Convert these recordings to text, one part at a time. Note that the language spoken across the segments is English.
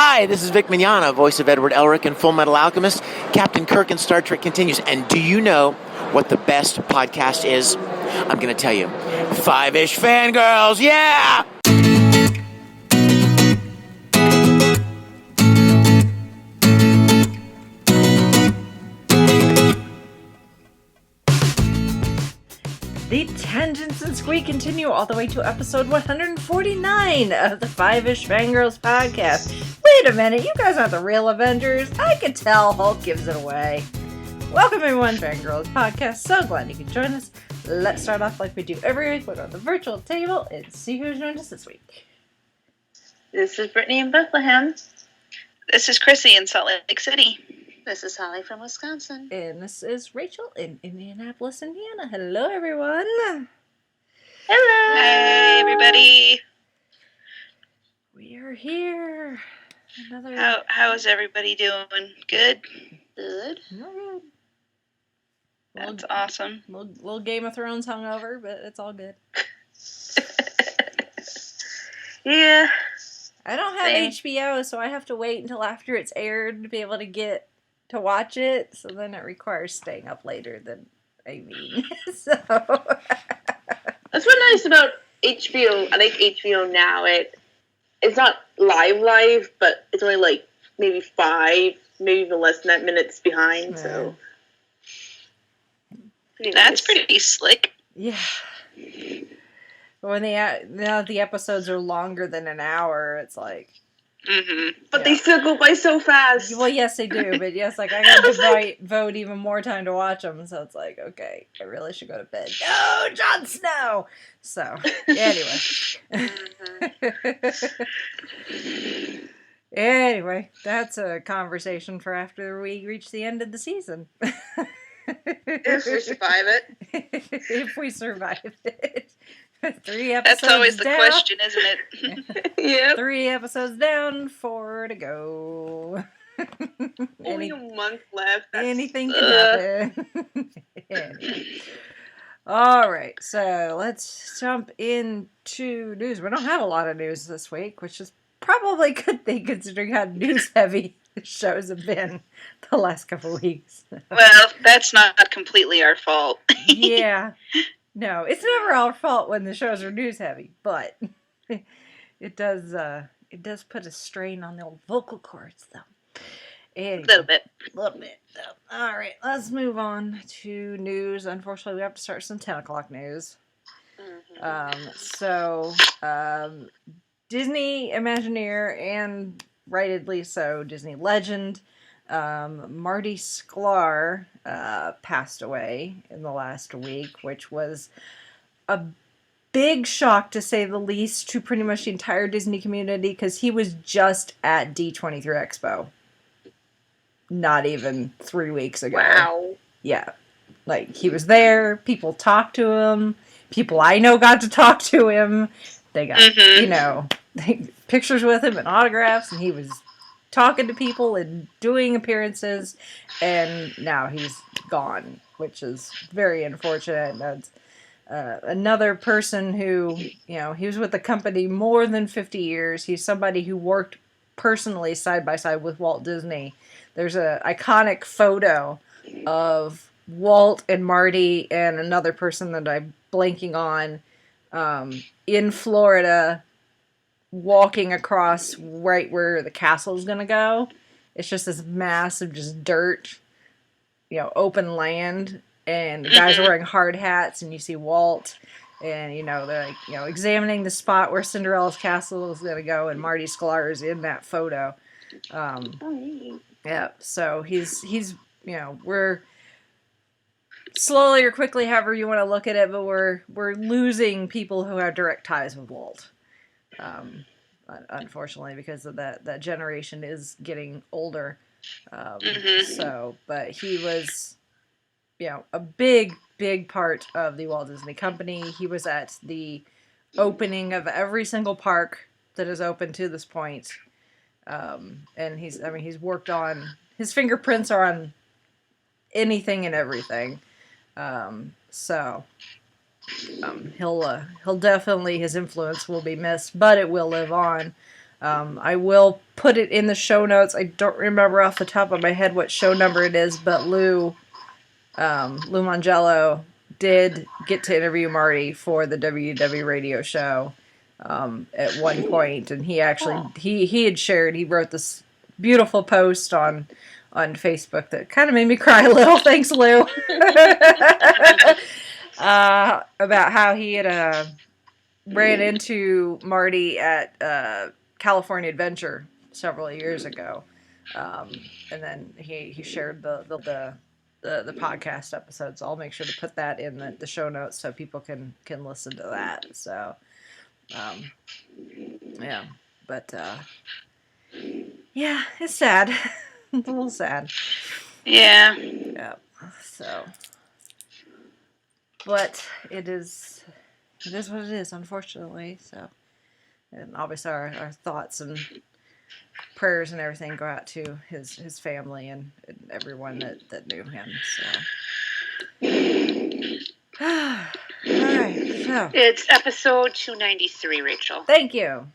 Hi, this is Vic Mignogna, voice of Edward Elric in Full Metal Alchemist. Captain Kirk in Star Trek continues. And do you know what the best podcast is? I'm going to tell you. Five-ish Fangirls, yeah! The tangents and squeak continue all the way to episode 149 of the Five-ish Fangirls podcast. Wait a minute, you guys aren't the real Avengers. I can tell Hulk gives it away. Welcome everyone to Fangirls podcast. So glad you could join us. Let's start off like we do every week. We'll go to the virtual table and see who's joined us this week. This is Brittany in Bethlehem. This is Chrissy in Salt Lake City. This is Holly from Wisconsin. And this is Rachel in Indianapolis, Indiana. Hello, everyone. Hello. Hey, everybody. We are here. How is everybody doing? Good? Good. Good. That's awesome. Little Game of Thrones hungover, but it's all good. Yeah. I don't have HBO, so I have to wait until after it's aired to be able to get to watch it. So then it requires staying up later than I mean. So That's what's nice about HBO. I like HBO now. It's not live, but it's only like maybe 5, maybe even less than that minutes behind. Yeah. So That's pretty slick. yeah. When the episodes are longer than an hour, it's like. Mm-hmm. But they still go by so fast. Well, yes, they do, but yes, like I got to vote even more time to watch them, so it's like, okay, I really should go to bed. No, Jon Snow. So anyway, anyway, that's a conversation for after we reach the end of the season. If we survive it. If we survive it. 3 episodes That's always the down. question, isn't it? Yep. 3 episodes down, 4 to go. Only a month left. Anything can happen. Anyway. All right, so let's jump into news. We don't have a lot of news this week, which is probably a good thing considering how news-heavy the shows have been the last couple of weeks. Well, that's not completely our fault. Yeah. No, it's never our fault when the shows are news heavy, but it does put a strain on the old vocal cords, though. Anyway, A little bit. Though. All right, let's move on to news. Unfortunately, we have to start some 10 o'clock news. Mm-hmm. Disney Imagineer and rightedly so Disney legend Marty Sklar passed away in the last week, which was a big shock to say the least to pretty much the entire Disney community because he was just at D23 Expo not even 3 weeks ago. Wow. Yeah. Like, he was there, people talked to him, people I know got to talk to him, they got, pictures with him and autographs, and he was talking to people and doing appearances, and now he's gone, which is very unfortunate. That's another person who, he was with the company more than 50 years. He's somebody who worked personally side by side with Walt Disney. There's an iconic photo of Walt and Marty and another person that I'm blanking on in Florida, walking across right where the castle is going to go. It's just this massive, just dirt, open land. And the guys are wearing hard hats, and you see Walt, and, they're like, examining the spot where Cinderella's castle is going to go, and Marty Sklar is in that photo. Yeah, so he's, we're slowly or quickly, however you want to look at it, but we're losing people who have direct ties with Walt. Unfortunately, because of that generation is getting older. So, but he was, a big part of the Walt Disney Company. He was at the opening of every single park that is open to this point. And he's worked on, his fingerprints are on anything and everything. He'll definitely, his influence will be missed, but it will live on. I will put it in the show notes. I don't remember off the top of my head what show number it is, but Lou Mangello did get to interview Marty for the WW radio show at one point, and he actually he had shared. He wrote this beautiful post on Facebook that kind of made me cry a little. Thanks, Lou. About how he had ran into Marty at California Adventure several years ago, and then he shared the podcast episode. So I'll make sure to put that in the show notes so people can listen to that. So, yeah, but yeah, it's sad. It's a little sad. Yeah. Yeah. So, but it is what it is, unfortunately. So, and obviously our thoughts and prayers and everything go out to his family and everyone that knew him. So, all right. So, It's episode 293, Rachel. thank you.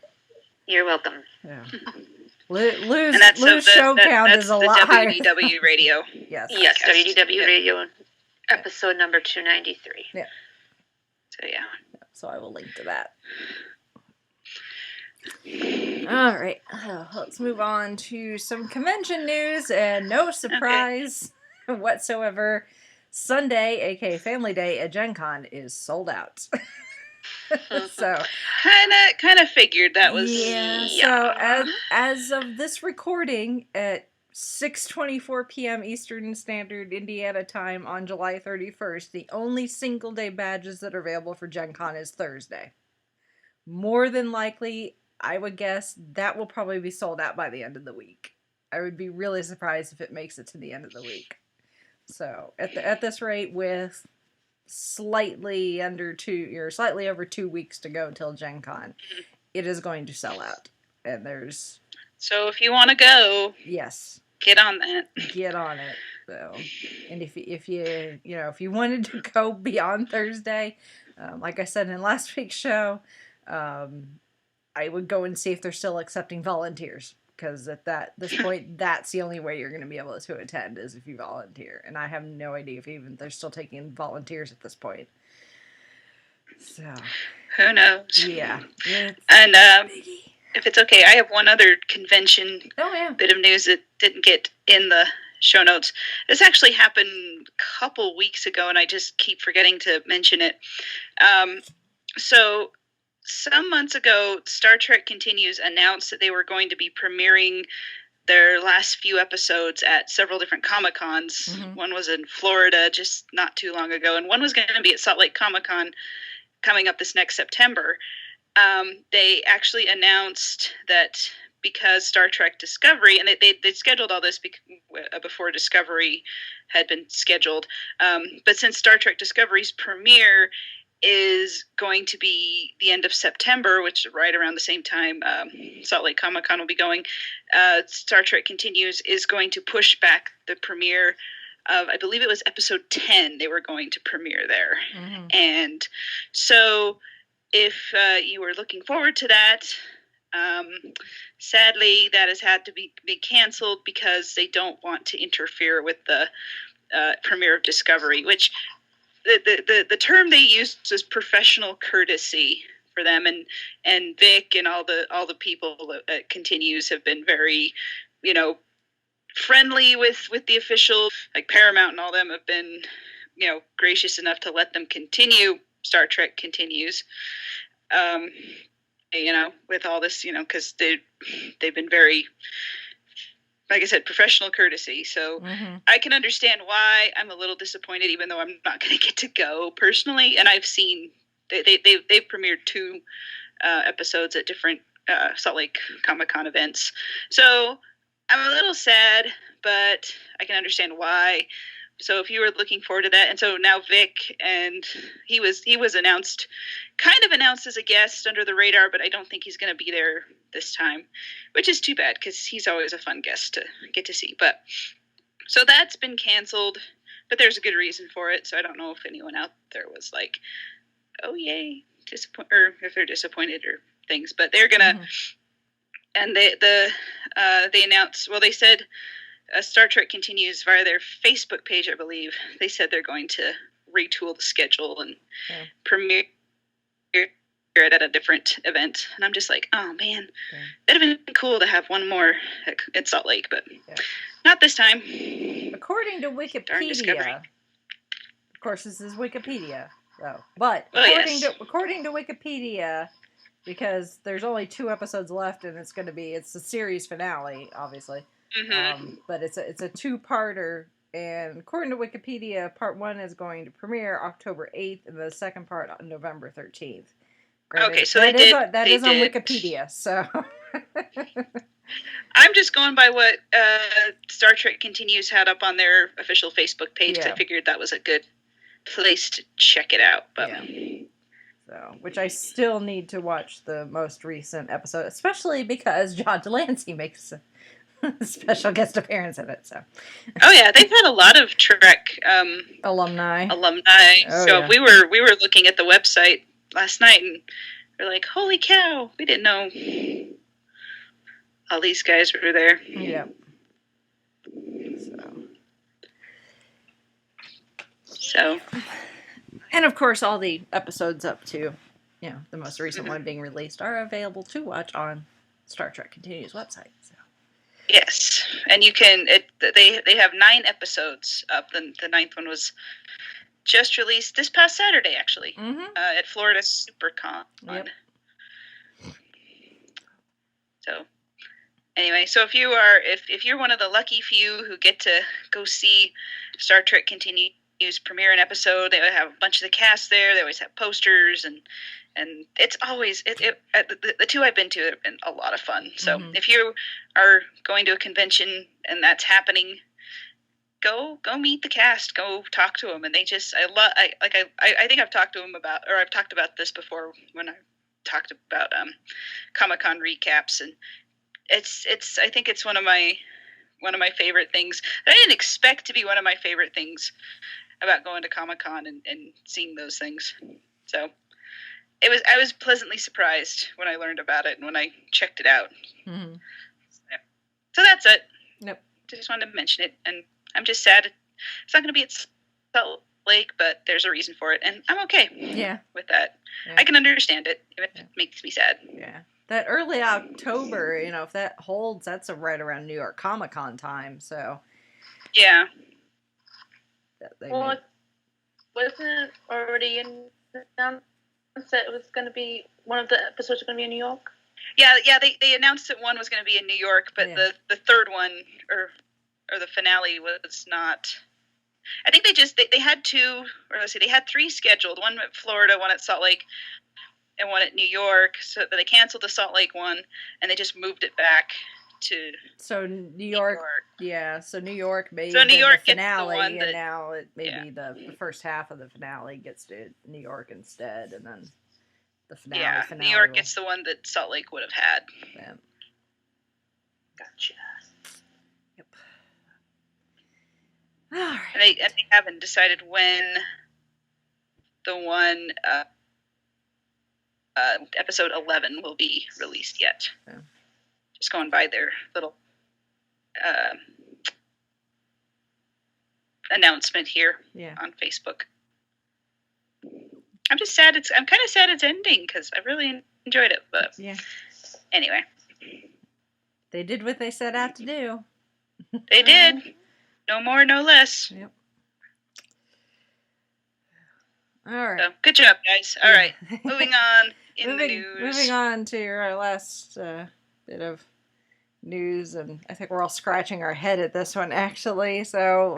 You're welcome. Yeah. Lou's And that's show count that's is a lot the higher. WDW radio. Yes. Yes, Podcast. WDW Radio, episode number 293. Yeah. So yeah. So I will link to that. All right, let's move on to some convention news, and no surprise whatsoever, Sunday, aka Family Day at Gen Con, is sold out. So Kind of figured that was. yeah. So as of this recording at 6:24 p.m. Eastern Standard Indiana time on July 31st, the only single day badges that are available for Gen Con is Thursday. More than likely, I would guess that will probably be sold out by the end of the week. I would be really surprised if it makes it to the end of the week. So at this rate, with slightly over 2 weeks to go till Gen Con, it is going to sell out. And there's So if you want to go, yes, get on that. get on it. So, and if you wanted to go beyond Thursday, like I said in last week's show, I would go and see if they're still accepting volunteers, because at this point, that's the only way you're going to be able to attend is if you volunteer. And I have no idea if they're still taking volunteers at this point. So Who knows? yeah, And biggie. if it's okay, I have one other convention Oh yeah. bit of news that didn't get in the show notes. This actually happened a couple weeks ago, and I just keep forgetting to mention it. So some months ago, Star Trek Continues announced that they were going to be premiering their last few episodes at several different Comic-Cons. Mhm. One was in Florida just not too long ago, and one was going to be at Salt Lake Comic-Con coming up this next September. They actually announced that because Star Trek Discovery, and they scheduled all this before Discovery had been scheduled, but since Star Trek Discovery's premiere is going to be the end of September, which is right around the same time Salt Lake Comic-Con will be going, Star Trek Continues is going to push back the premiere of, I believe it was episode 10 they were going to premiere there. Mhm. And so if you were looking forward to that, sadly that has had to be canceled because they don't want to interfere with the premiere of Discovery, which the term they used was professional courtesy for them, and Vic and all the people that Continues have been very, friendly with the official, like Paramount and all them have been, gracious enough to let them continue Star Trek Continues, with all this, because they've been very, like I said, professional courtesy. So Mhm. I can understand why I'm a little disappointed, even though I'm not going to get to go personally. And I've seen they've premiered 2 episodes at different Salt Lake Comic-Con events. So I'm a little sad, but I can understand why. So if you were looking forward to that, and so now Vic, and he was announced as a guest under the radar, but I don't think he's going to be there this time, which is too bad because he's always a fun guest to get to see. But so that's been canceled, but there's a good reason for it. So I don't know if anyone out there was like, "Oh yay," or if they're disappointed or things. But they're gonna. and they announced. Well, they said Star Trek Continues via their Facebook page, I believe. They said they're going to retool the schedule and premiere it at a different event. And I'm just like, oh man, that'd have been cool to have one more at Salt Lake, but not this time. According to Darn Discovery. Wikipedia, of course, this is Wikipedia, though. But according to Wikipedia, because there's only 2 episodes left, and it's the series finale, obviously. Mm-hmm. But it's a 2-parter, and according to Wikipedia, part 1 is going to premiere October 8th, and the second part on November 13th. Okay, so that is on Wikipedia, so. I'm just going by what Star Trek Continues had up on their official Facebook page. I figured that was a good place to check it out. But so, which I still need to watch the most recent episode, especially because John Delancey makes a special guest appearance in it. So. Oh yeah, they've had a lot of Trek alumni. Oh, so we were looking at the website last night, and we're like, holy cow, we didn't know all these guys were there. Yeah. So. And of course, all the episodes up to, the most recent one being released are available to watch on Star Trek Continues website. So. Yes, and you can. They have 9 episodes up. The 9th one was just released this past Saturday, actually, at Florida SuperCon. Yep. So, anyway, so if you're one of the lucky few who get to go see Star Trek Continues premiere an episode, they have a bunch of the cast there. They always have posters, and it's always the 2 I've been to have been a lot of fun. So if you are going to a convention and that's happening, go meet the cast, go talk to them, and they just I think I've talked to them I've talked about this before when I talked about Comic-Con recaps, and I think it's one of my favorite things that I didn't expect to be one of my favorite things about going to Comic-Con and seeing those things. So I was pleasantly surprised when I learned about it and when I checked it out. Mm-hmm. So that's it. Yep. Just wanted to mention it, and I'm just sad it's not going to be at Salt Lake, but there's a reason for it, and I'm okay with that. Yeah. I can understand it, if it makes me sad. Yeah. That early October, if that holds, that's right around New York Comic-Con time, so. Yeah. Wasn't it already announced that it was going to be, one of the episodes was going to be in New York? Yeah, they announced that one was going to be in New York, but the third one, or the finale was not. I think they had 2, or let's see, they had 3 scheduled, one at Florida, one at Salt Lake, and one at New York, so they canceled the Salt Lake one, and they just moved it back to New York. Yeah, so New York maybe New York the finale, gets the one and now maybe the first half of the finale gets to New York instead, and then the finale. Yeah, New York gets the one that Salt Lake would have had. Yeah. Gotcha. Yep. All right. And they haven't decided when the one episode 11 will be released yet. Yeah. Just going by their little announcement here on Facebook. I'm just sad. I'm kind of sad it's ending because I really enjoyed it. But anyway, they did what they set out to do. They did. No more, no less. Yep. All right. So, good job, guys. All right. Moving on in the news. Moving on to our last bit of news, and I think we're all scratching our head at this one, actually. So,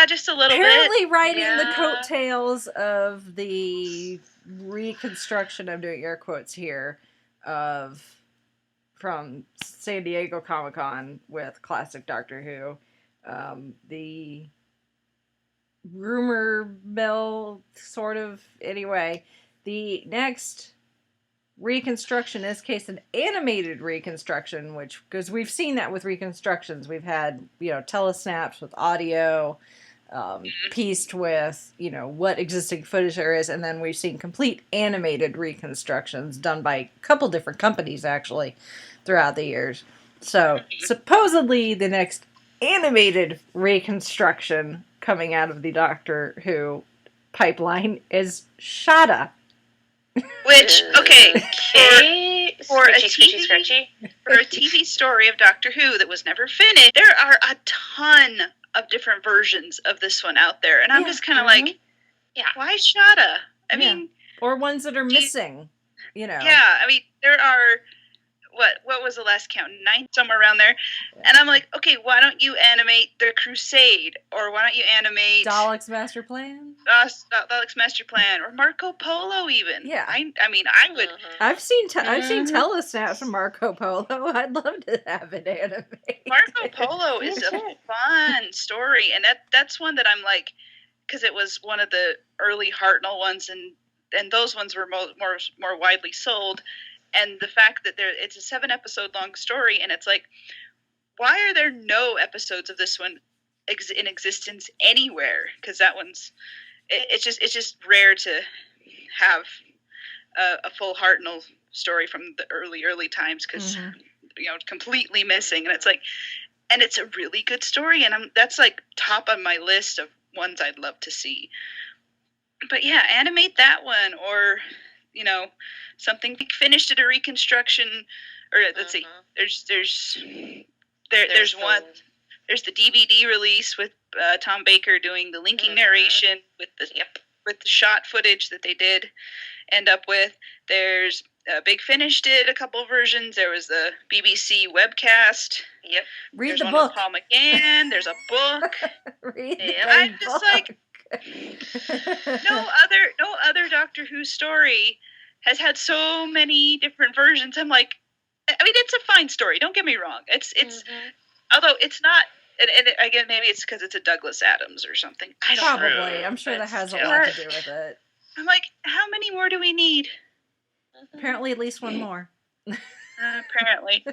just a little bit. Apparently, riding the coattails of the reconstruction, I'm doing air quotes here, from San Diego Comic-Con with classic Doctor Who. The rumor mill, sort of, anyway, the next reconstruction, in this case an animated reconstruction, which, because we've seen that with reconstructions, we've had telesnaps with audio, pieced with, what existing footage there is. And then we've seen complete animated reconstructions done by a couple different companies, actually, throughout the years. So, supposedly, the next animated reconstruction coming out of the Doctor Who pipeline is Shada. Which, okay, for a Scratchy. for a TV story of Doctor Who that was never finished, there are a ton of different versions of this one out there, and I'm just kind of like, why Shada? I mean, or ones that are missing, Yeah, I mean, there are. What was the last count? 9, somewhere around there. Yeah. And I'm like, okay, why don't you animate The Crusade? Or why don't you animate Dalek's Master Plan? Dalek's Master Plan, or Marco Polo even. Yeah. I mean, I would. I've seen telesnaps from Marco Polo. I'd love to have it animated. Marco Polo is a fun story, and that's one that I'm like, because it was one of the early Hartnell ones, and those ones were more widely sold. And the fact that it's a 7-episode long story, and it's like, why are there no episodes of this one in existence anywhere? Because that one's, it's just rare to have a full Hartnell story from the early times, because completely missing. And it's like, and it's a really good story, and that's like top on my list of ones I'd love to see. But yeah, animate that one, or something finished at a reconstruction, or let's see, there's one, there's the DVD release with Tom Baker doing the linking narration with the shot footage that they did end up with. There's Big Finish did a couple versions. There was the BBC webcast. Yep. Read there's the one book. With Paul McGann. There's a book. Read the I'm just book. like, no other Doctor Who story has had so many different versions. I'm like, I mean, it's a fine story. Don't get me wrong. It's although it's not, and again, maybe it's because it's a Douglas Adams or something. I don't know. Probably. I'm sure that has a lot to do with it. I'm like, how many more do we need? Apparently, at least one more. Apparently.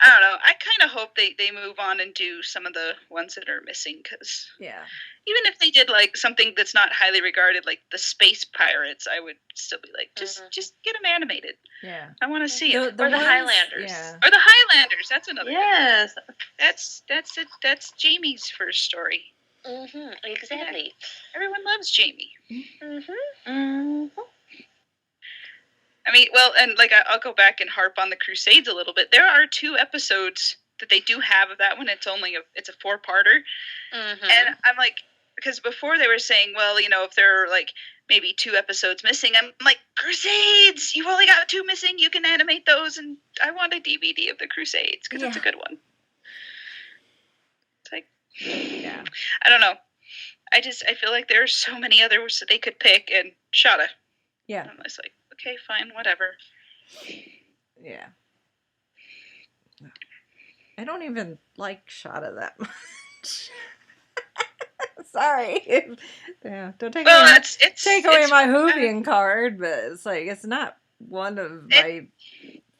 I don't know. I kind of hope they move on and do some of the ones that are missing, because even if they did like something that's not highly regarded, like the Space Pirates, I would still be like, just get them animated. Yeah, I want to see it. Or the Highlanders. Yeah. Or the Highlanders. That's another. Yes. One. That's it. That's Jamie's first story. Exactly. Yeah. Everyone loves Jamie. I mean, well, and like I'll go back and harp on the Crusades a little bit. There are 2 episodes that they do have of that one. It's a 4-parter, and I'm like, because before they were saying, well, if there are like maybe 2 episodes missing, I'm like, Crusades, you've only got 2 missing. You can animate those, and I want a DVD of the Crusades because it's a good one. It's like, I don't know. I feel like there are so many others that they could pick, and Shada. Yeah. And I was like, okay, fine, whatever. Yeah. I don't even like Shada that much. Sorry. Yeah, don't take away my Whovian card, but it's like, it's not one of my,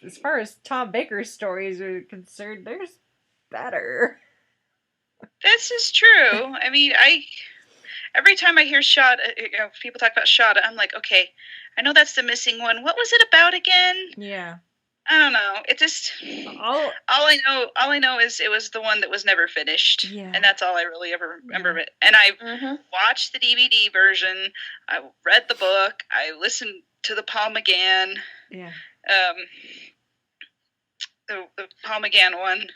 as far as Tom Baker's stories are concerned, there's better. This is true. I mean, every time I hear Shada, people talk about Shada, I'm like, okay, I know that's the missing one. What was it about again? Yeah. I don't know. It just all I know is it was the one that was never finished, and that's all I really ever remember of it. And I watched the DVD version. I read the book. I listened to the Paul McGann. Yeah. The Paul McGann one,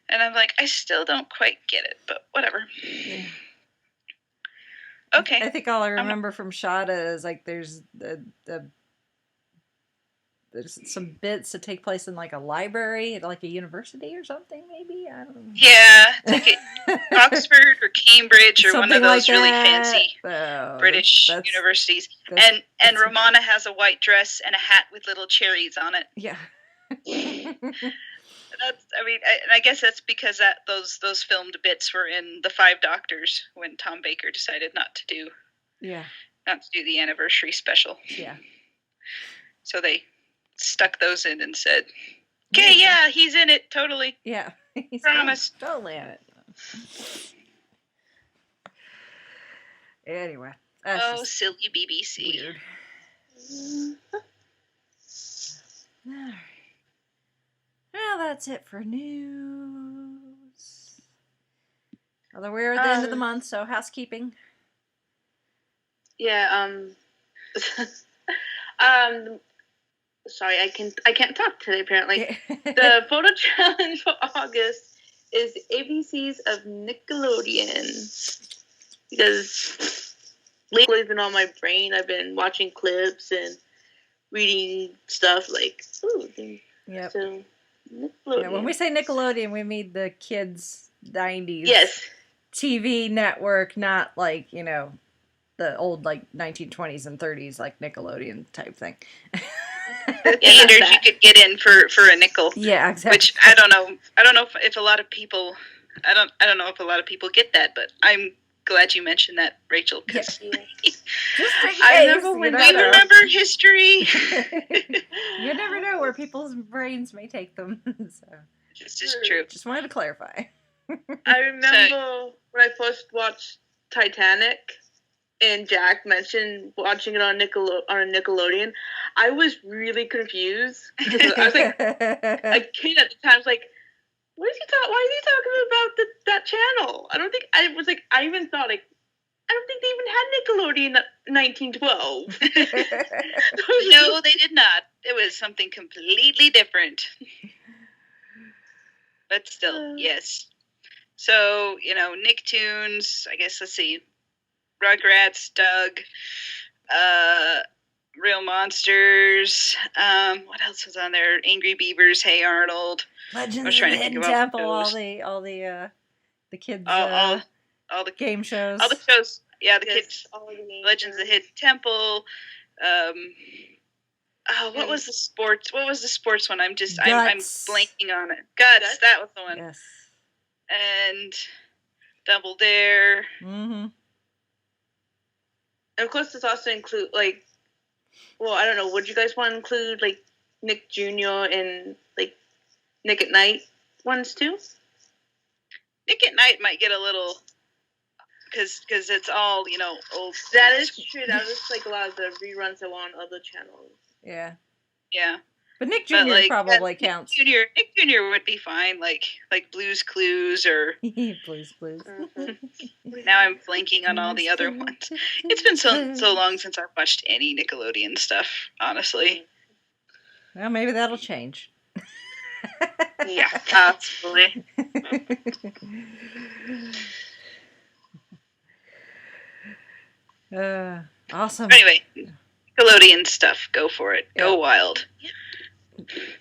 and I'm like, I still don't quite get it, but whatever. Yeah. Okay. I think all I remember from Shada is like there's there's some bits that take place in like a library at like a university or something, maybe. I don't know. Yeah, like Oxford or Cambridge or something one of those like really fancy British universities. And Romana has a white dress and a hat with little cherries on it. Yeah. I guess that's because those filmed bits were in the 5 Doctors when Tom Baker decided not to do the anniversary special. Yeah. So they stuck those in and said, "Okay, he's in it totally." Yeah, he's promise. Totally in it. Anyway, that's Oh, just silly BBC. weird. Alright. Well, that's it for news. Although we're at the end of the month, so housekeeping. Yeah. Sorry, I can't talk today. Apparently, the photo challenge for August is ABC's of Nickelodeon, because lately it's been on my brain. I've been watching clips and reading stuff like, ooh, Yep. so Nickelodeon. Yeah, when we say Nickelodeon, we mean the kids' 90s Yes. TV network, not like, the old, like, 1920s and 30s, like, Nickelodeon type thing. The theaters you could get in for a nickel. Yeah, exactly. Which I don't know if a lot of people. I don't know if a lot of people get that, but I'm glad you mentioned that, Rachel. Because I remember when we remember history. You never know where people's brains may take them. So This is true. just wanted to clarify. I remember when I first watched Titanic, and Jack mentioned watching it on Nickelodeon. I was really confused. I was like a kid at the time. I was like, "What is he talking? Why is he talking about that channel?" I even thought I don't think they even had Nickelodeon in 1912. No, they did not. It was something completely different. But still, yes. So, Nicktoons, I guess, let's see. Rugrats, Doug, Real Monsters, what else was on there? Angry Beavers, Hey Arnold. Legends was trying of to the think Hidden about Temple, those. all the kids All the game shows. All the shows. Yeah, the kids. All the names Legends of the Hidden Temple. What was the sports? What was the sports one? I'm blanking on it. Guts. That was the one. Yes. And Double Dare. Mm-hmm. And of course, this also include I don't know. Would you guys want to include like Nick Jr. and like Nick at Night ones too? Nick at Night might get a little, because it's all old. That is true. That was like a lot of the reruns that were on other channels. Yeah. Yeah. But Nick Jr. probably counts. Nick Jr. would be fine, like Blue's Clues or Blues. Mm-hmm. now I'm blanking on all the other ones. It's been so long since I've watched any Nickelodeon stuff, honestly. Well, maybe that'll change. Yeah, absolutely. Awesome. Anyway, Nickelodeon stuff. Go for it. Go wild.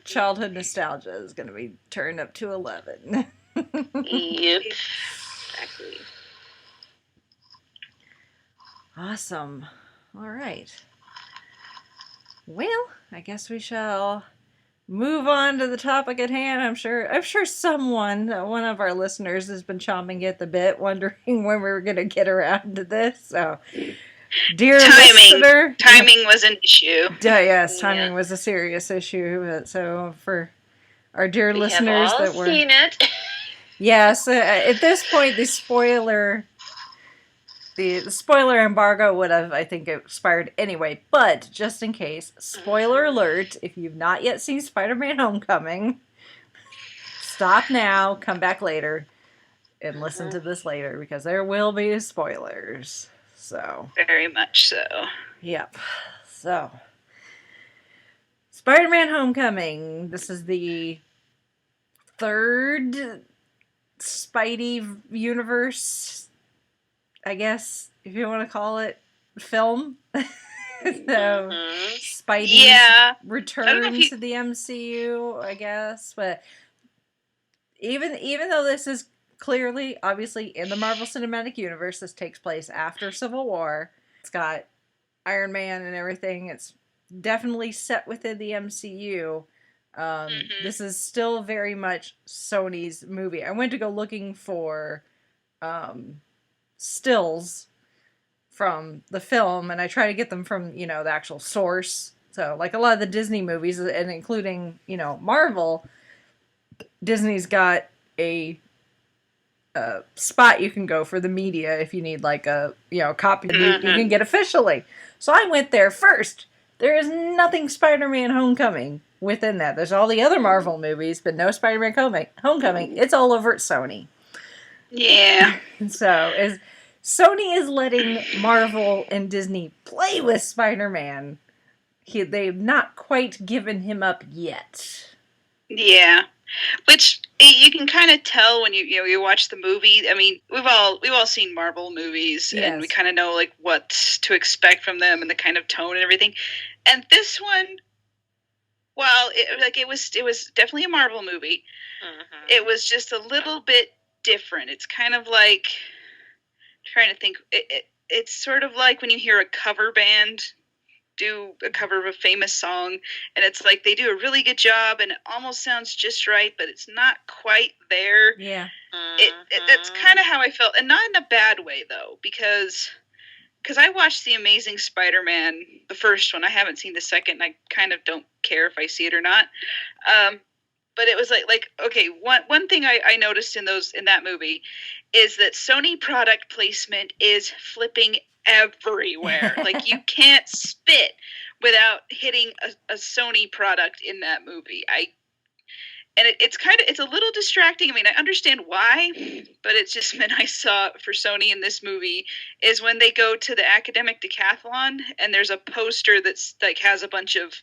Childhood nostalgia is going to be turned up to 11. Yep. Exactly. Awesome. All right. Well, I guess we shall move on to the topic at hand. I'm sure someone, one of our listeners, has been chomping at the bit, wondering when we were going to get around to this. So, dear listener, timing was an issue. Yes, timing was a serious issue. So, for our dear listeners have all that were seen it. yes, at this point, the spoiler embargo would have, I think, expired anyway. But just in case, spoiler alert, if you've not yet seen Spider-Man Homecoming, stop now, come back later, and listen to this later, because there will be spoilers. So Very much so. Yep. So, Spider-Man Homecoming. This is the third Spidey universe, I guess, if you want to call it, film. So, Spidey's return to the MCU, I guess. But even though this is clearly, obviously, in the Marvel Cinematic Universe, this takes place after Civil War. It's got Iron Man and everything. It's definitely set within the MCU. This is still very much Sony's movie. I went to go looking for stills from the film, and I try to get them from, the actual source. So, like a lot of the Disney movies, and including, Marvel, Disney's got a spot you can go for the media if you need like a copy you can get officially. So I went there first. There is nothing Spider-Man Homecoming within that. There's all the other Marvel movies, but no Spider-Man Homecoming. It's all over at Sony. Yeah. So Sony is letting Marvel and Disney play with Spider-Man. They've not quite given him up yet. Yeah. Which you can kind of tell when you watch the movie. I mean, we've all seen Marvel movies, and we kind of know like what to expect from them and the kind of tone and everything. And this one, while it was definitely a Marvel movie, it was just a little bit different. It's kind of like trying to think. It's sort of like when you hear a cover band do a cover of a famous song, and it's like they do a really good job and it almost sounds just right, but it's not quite there. Yeah. That's kind of how I felt, and not in a bad way though, because I watched The Amazing Spider-Man, the first one. I haven't seen the second. I kind of don't care if I see it or not. But it was like okay, one thing I noticed in that movie is that Sony product placement is flipping everywhere. Like you can't spit without hitting a Sony product in that movie. It's a little distracting. I mean, I understand why, but it's just been I saw for Sony in this movie is when they go to the academic decathlon and there's a poster that's like has a bunch of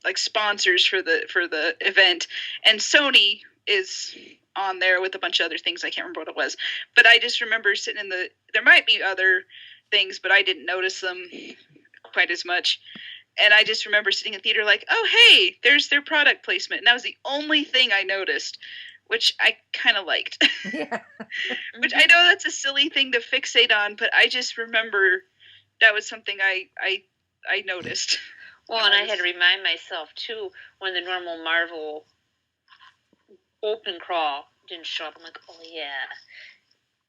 like sponsors for the event, and Sony is on there with a bunch of other things. I can't remember what it was, but I just remember sitting there might be other things, but I didn't notice them quite as much. And I just remember sitting in theater like, oh, hey, there's their product placement. And that was the only thing I noticed, which I kind of liked. Yeah. Which I know that's a silly thing to fixate on, but I just remember that was something I noticed. Well, and I had to remind myself, too, when the normal Marvel open crawl didn't show up. I'm like, oh, yeah,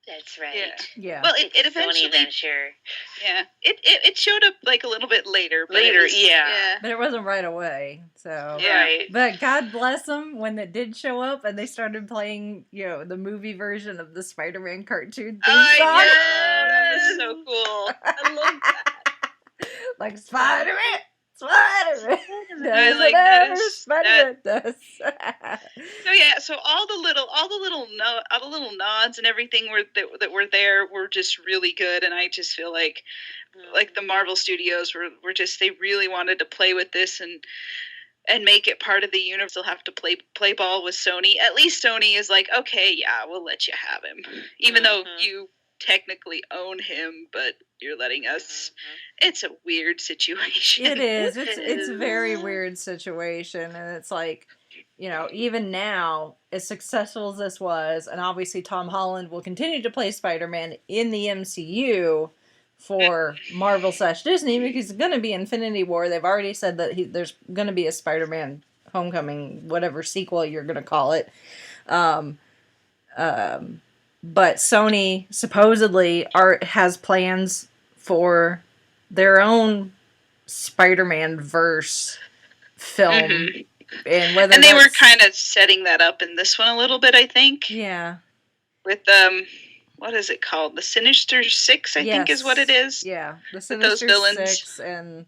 that's right. Yeah. Well, it eventually... Sony Venture. Yeah. It showed up, like, a little bit later. But But it wasn't right away, so... Yeah. Right. But God bless them when it did show up and they started playing, the movie version of the Spider-Man cartoon theme song. That was so cool. I love that. Like, Spider-Man! Spider-Man! I like that. Spider-Man does. So all the little nods and everything that were there were just really good, and I just feel like the Marvel Studios were just, they really wanted to play with this and make it part of the universe. They'll have to play ball with Sony. At least Sony is like, okay, yeah, we'll let you have him, even though you technically own him, but you're letting us. It's a weird situation. It is. It's a very weird situation, and it's like, even now, as successful as this was, and obviously Tom Holland will continue to play Spider-Man in the MCU for Marvel/Disney because it's going to be Infinity War. They've already said that there's going to be a Spider-Man Homecoming, whatever sequel you're going to call it. But Sony supposedly has plans for their own Spider-Man verse film. And they were kind of setting that up in this one a little bit, I think. Yeah. With what is it called? The Sinister Six, I think is what it is. Yeah, the Sinister Six, and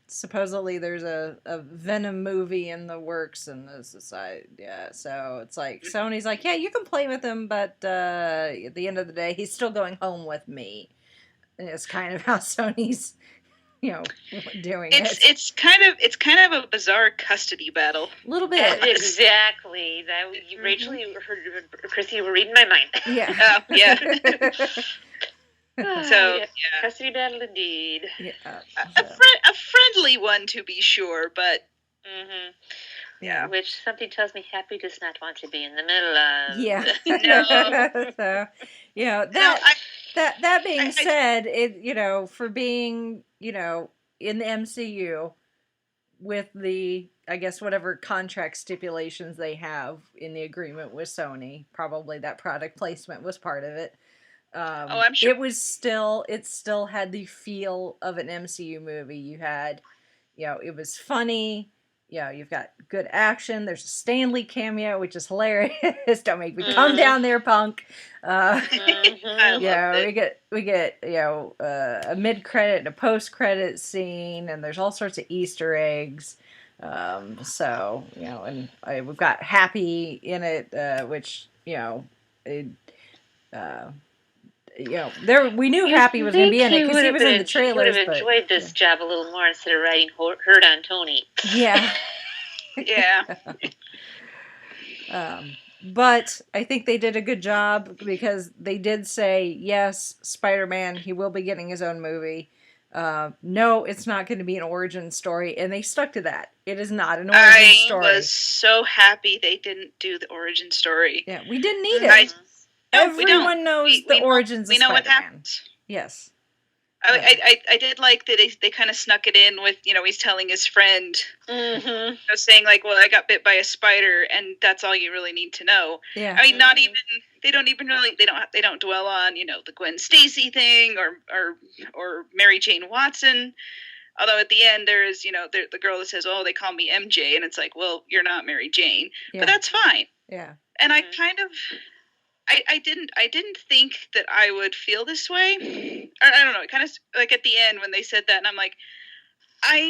supposedly there's a Venom movie in the works, and this is so it's like Sony's like, yeah, you can play with him, but at the end of the day, he's still going home with me. And it's kind of how Sony's doing it. It's kind of a bizarre custody battle. A little bit. Exactly. Rachel, you heard, Chrissy, you were reading my mind. Yeah. Custody battle indeed. Yeah. A friendly one to be sure, but yeah. Which something tells me Happy does not want to be in the middle of. Yeah. So, that being said, it for being in the MCU with the, I guess, whatever contract stipulations they have in the agreement with Sony, probably that product placement was part of it. I'm sure. It still had the feel of an MCU movie. You had, it was funny. you've got good action. There's a Stanley cameo, which is hilarious. Don't make me come down there, punk. I loved it. We get a mid-credit and a post-credit scene, and there's all sorts of Easter eggs. So and we've got Happy in it, which we knew Happy was going to be in it because he was in the trailers. Would have enjoyed this job a little more instead of writing Hurt on Tony. Yeah. Yeah. But I think they did a good job because they did say, yes, Spider-Man, he will be getting his own movie. No, it's not going to be an origin story, and they stuck to that. It is not an origin story. I was so happy they didn't do the origin story. Yeah, we didn't need it. Everyone knows the origins of Spider-Man. We know what happens. Yes. I did like that they kind of snuck it in with, he's telling his friend, saying like, well, I got bit by a spider, and that's all you really need to know. Yeah. I mean, they don't dwell on, the Gwen Stacy thing or Mary Jane Watson. Although at the end there is, the girl that says, oh, they call me MJ, and it's like, well, you're not Mary Jane, but that's fine. Yeah. And I kind of, I didn't think that I would feel this way. I don't know. It kind of like at the end when they said that, and I'm like, I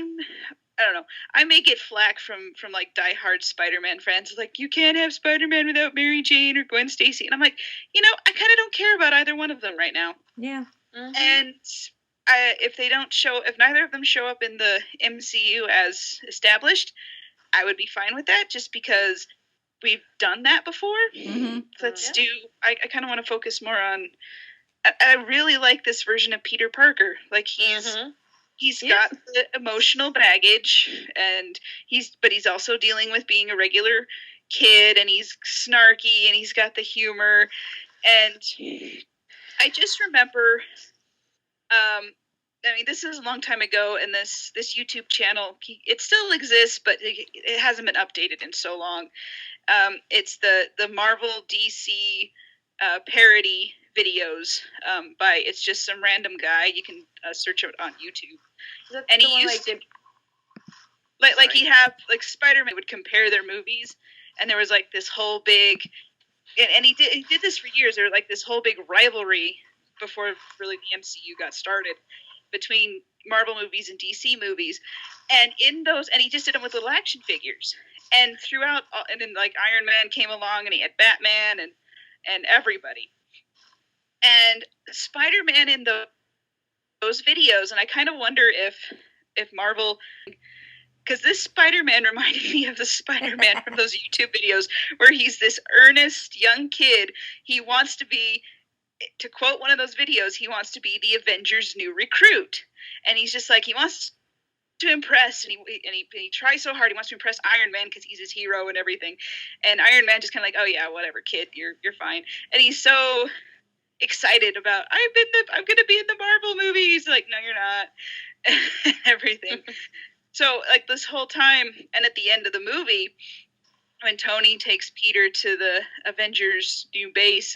don't know. I may get flack from like diehard Spider-Man fans. Like, you can't have Spider-Man without Mary Jane or Gwen Stacy, and I'm like, I kind of don't care about either one of them right now. Yeah. And if neither of them show up in the MCU as established, I would be fine with that, just because we've done that before. Let's do. I kind of want to focus more on. I really like this version of Peter Parker. Like he's got the emotional baggage, and he's also dealing with being a regular kid, and he's snarky, and he's got the humor, and I just remember. I mean, this is a long time ago, and this YouTube channel, it still exists, but it hasn't been updated in so long. It's the Marvel DC parody videos it's just some random guy. You can search it on YouTube. And he used to like he'd have like Spider-Man would compare their movies, and there was like this whole big and he did this for years. There was like this whole big rivalry before really the MCU got started between Marvel movies and DC movies, and in those, and he just did them with little action figures. And throughout, and then like Iron Man came along, and he had Batman and everybody, and Spider-Man in those videos. And I kind of wonder if Marvel, because this Spider-Man reminded me of the Spider-Man from those YouTube videos where he's this earnest young kid. He wants to be, to quote one of those videos, he wants to be the Avengers' new recruit, and he's just like, he wants to impress, and he tries so hard. He wants to impress Iron Man because he's his hero and everything, and Iron Man just kind of like, oh yeah, whatever, kid, you're fine. And he's so excited about, I'm gonna be in the Marvel movies. Like, no, you're not, and everything. So like this whole time, and at the end of the movie, when Tony takes Peter to the Avengers' new base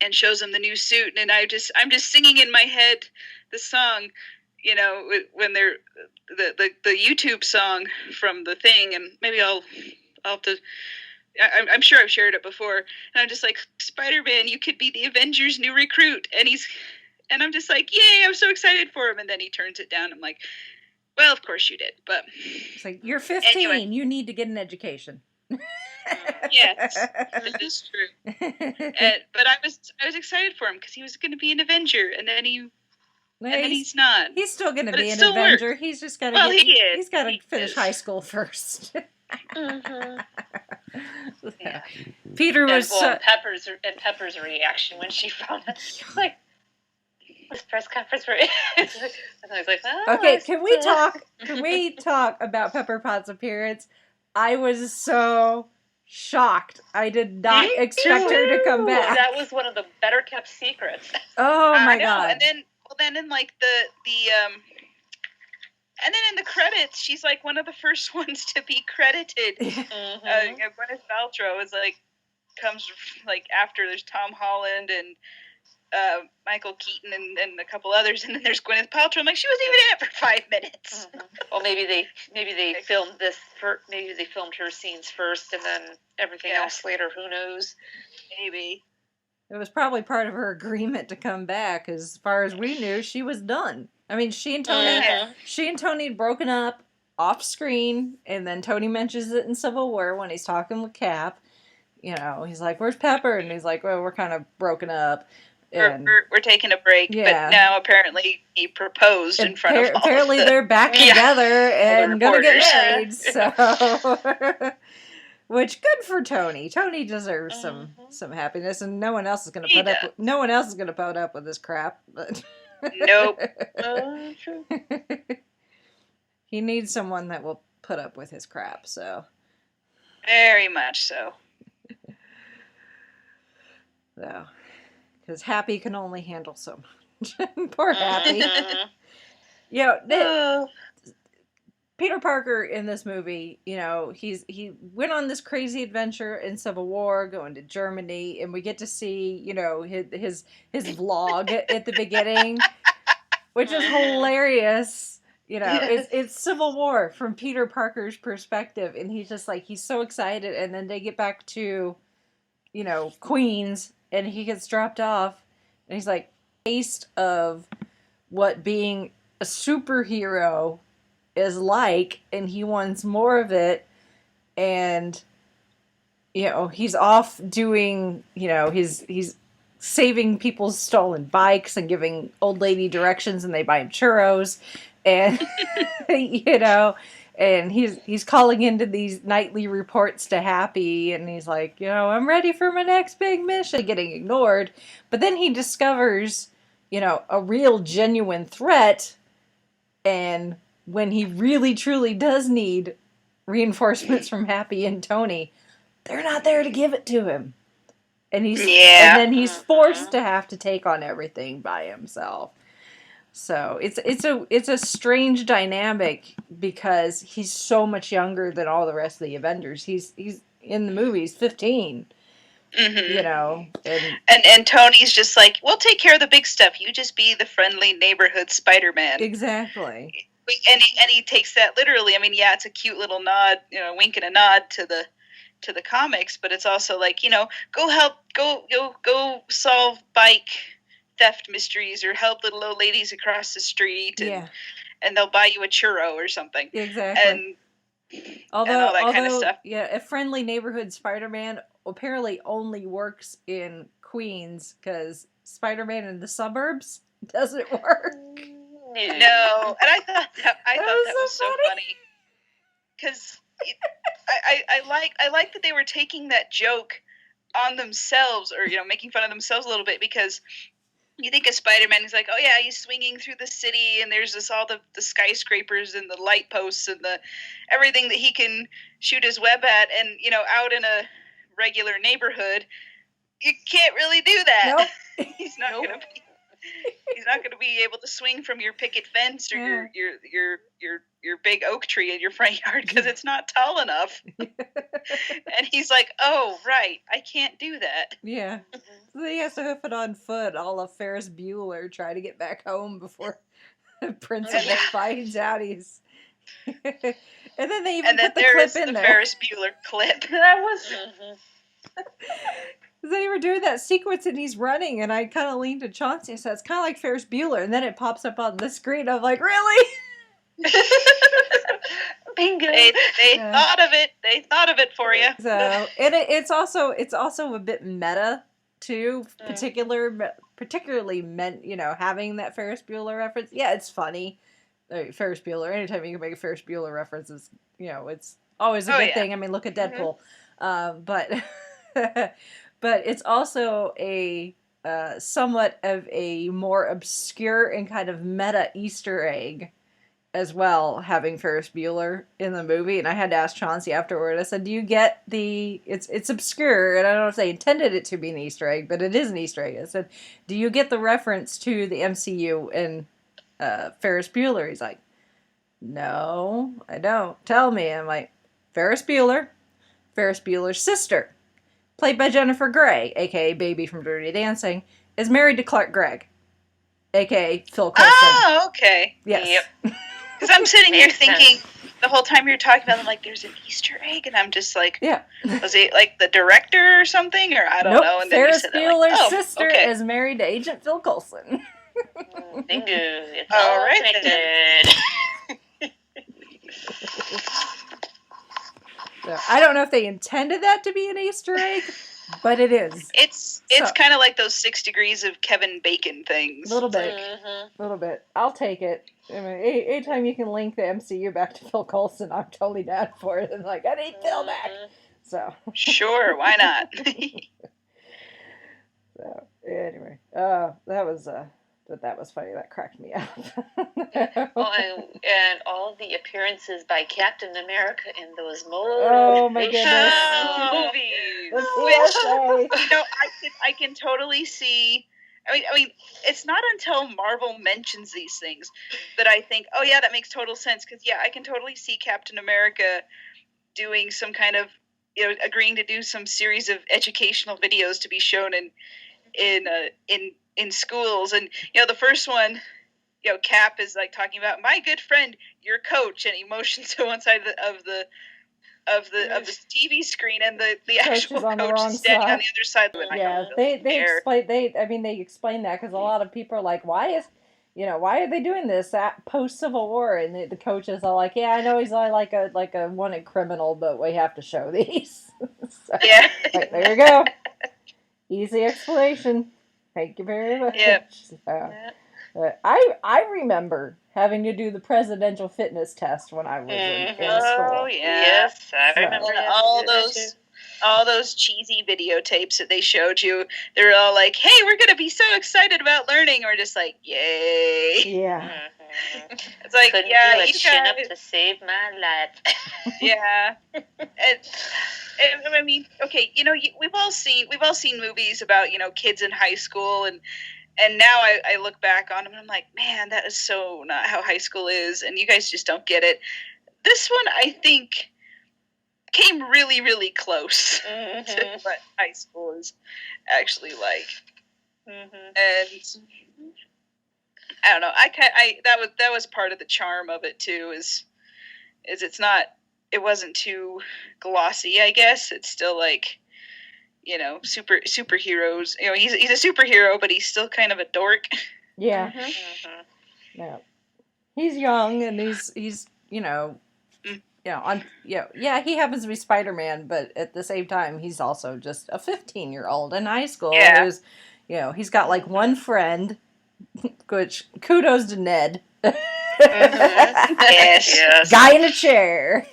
and shows him the new suit, and I'm just singing in my head the song, when they're the YouTube song from the thing, and maybe I'll have to. I'm sure I've shared it before, and I'm just like, Spider-Man, you could be the Avengers' new recruit, and I'm just like, yay, I'm so excited for him, and then he turns it down. I'm like, well, of course you did, but it's like, you're 15, anyway. You need to get an education. Yes, this is true. But I was excited for him because he was going to be an Avenger, and then he's not. He's still going to be an Avenger. Works. He's just got to. He's got to finish high school first. Yeah. Peter was Pepper's reaction when she found it. Like, this press conference for it. And I was like, oh, okay, can we talk about Pepper Potts' appearance? I was so shocked. I did not expect her to come back. That was one of the better kept secrets. Oh my god! And then in like and then in the credits, she's like one of the first ones to be credited. Gwyneth Paltrow is like comes like after there's Tom Holland and Michael Keaton and a couple others, and then there's Gwyneth Paltrow. I'm like, she wasn't even in it for 5 minutes. Well, maybe they filmed this. Maybe they filmed her scenes first, and then everything else later. Who knows? Maybe. It was probably part of her agreement to come back. As far as we knew, she was done. I mean, she and Tony had broken up off screen, and then Tony mentions it in Civil War when he's talking with Cap. You know, he's like, "Where's Pepper?" And he's like, "Well, we're kind of broken up. And we're taking a break." But now apparently he proposed in front of all apparently they're back together and gonna get married. So. Which good for Tony. Tony deserves some happiness, and no one else is going to put up with this crap. But nope. True. He needs someone that will put up with his crap. So very much so. So, because Happy can only handle so much. Poor Happy. Peter Parker in this movie, you know, he went on this crazy adventure in Civil War, going to Germany, and we get to see, you know, his vlog at the beginning, which is hilarious. You know, it's Civil War from Peter Parker's perspective, and he's just like, he's so excited, and then they get back to, you know, Queens, and he gets dropped off, and he's like, taste of what being a superhero is like, and he wants more of it, and you know, he's off doing, you know, he's saving people's stolen bikes and giving old lady directions, and they buy him churros, and you know, and he's calling into these nightly reports to Happy, and he's like, you know, I'm ready for my next big mission, getting ignored. But then he discovers, you know, a real genuine threat, and when he really truly does need reinforcements from Happy and Tony, they're not there to give it to him. And and then he's forced to have to take on everything by himself. So it's a strange dynamic, because he's so much younger than all the rest of the Avengers. He's in the movies 15. You know, and Tony's just like, we'll take care of the big stuff. You just be the friendly neighborhood Spider-Man. Exactly. And he takes that literally. I mean, yeah, it's a cute little nod, you know, wink and a nod to the comics, but it's also like, you know, go solve bike theft mysteries, or help little old ladies across the street, and they'll buy you a churro or something. Exactly. And all that kind of stuff. Yeah, a friendly neighborhood Spider-Man apparently only works in Queens, because Spider-Man in the suburbs doesn't work. No, and I thought that was so funny, because I like that they were taking that joke on themselves, or, you know, making fun of themselves a little bit, because you think of Spider-Man, he's like, oh yeah, he's swinging through the city, and there's all the skyscrapers and the light posts and the everything that he can shoot his web at, and, you know, out in a regular neighborhood, you can't really do that. Nope. He's not going to be able to swing from your picket fence or your big oak tree in your front yard, because it's not tall enough. And he's like, oh, right, I can't do that. Yeah. So he has to hoof it on foot, all of Ferris Bueller, try to get back home before Principal finds out he's... And then they even put the clip in there. Ferris Bueller clip. That was... They were doing that sequence and he's running, and I kind of leaned to Chauncey and said, it's kind of like Ferris Bueller, and then it pops up on the screen. I'm like, really? Bingo. They thought of it. They thought of it for you. So, and it's also a bit meta too, particularly meant, you know, having that Ferris Bueller reference. Yeah, it's funny. Ferris Bueller. Anytime you can make a Ferris Bueller reference, is, you know, it's always a good thing. I mean, look at Deadpool. But it's also a somewhat of a more obscure and kind of meta Easter egg as well, having Ferris Bueller in the movie. And I had to ask Chauncey afterward. I said, do you get it's obscure, and I don't know if they intended it to be an Easter egg, but it is an Easter egg. I said, do you get the reference to the MCU in Ferris Bueller? He's like, no, I don't. Tell me. I'm like, Ferris Bueller's sister, played by Jennifer Grey, aka Baby from Dirty Dancing, is married to Clark Gregg, a.k.a. Phil Coulson. Oh, okay. Yes. Yep. Because I'm sitting here Makes thinking sense. the whole time you're talking about, I'm like, there's an Easter egg, and I'm just like, Yeah. was it like the director or something, or I don't know? And then you Ferris said that, like, Bueller's oh, sister okay. is married to Agent Phil Coulson. Bingo. It's All all right, connected. So, I don't know if they intended that to be an Easter egg, but it is. It's So- kind of like those 6 degrees of Kevin Bacon things. A little bit. Mhm. A little bit. I'll take it. I mean, anytime you can link the MCU back to Phil Coulson, I'm totally down for it. And like, I need Phil back. Mhm. So, Sure, why not? anyway, that was funny. That cracked me up. And all of the appearances by Captain America in those Oh, my goodness. movies. The PSA. You know, I can totally see. I mean, it's not until Marvel mentions these things that I think, oh yeah, that makes total sense. Because yeah, I can totally see Captain America doing some kind of, agreeing to do some series of educational videos to be shown in schools. And the first one, Cap is like talking about my good friend, your coach, and he motions to one side of the TV screen, and the actual is on the coach wrong is standing side. on the other side of it. Yeah, they explain that because a lot of people are like, why are they doing this at post Civil War? And the coaches are like, yeah, I know he's like a wanted criminal, but we have to show these. So, Yeah. like, there you go. Easy explanation. Thank you very much. Yep. I remember having to do the presidential fitness test when I was in school. Oh yeah. Yes, I So- remember And having all to do that too. those cheesy videotapes that they showed you, they're all like, hey, we're gonna be so excited about learning. We're just like, yay. Yeah. Mhm. It's like, Couldn't yeah, do a you chin up guys, to save my life. yeah. And I mean, okay, we've all seen movies about kids in high school, and now I look back on them and I'm like, man, that is so not how high school is, and you guys just don't get it. This one, I think, came really, really close to what high school is actually like. And I don't know. That was part of the charm of it too. Is it wasn't too glossy. I guess it's still like, superheroes. He's a superhero, but he's still kind of a dork. Yeah. Mhm. Yeah. He's young and he's he happens to be Spider-Man, but at the same time he's also just a 15-year-old in high school Yeah. who's he's got like one friend, which kudos to Ned. Yes. Guy in a chair.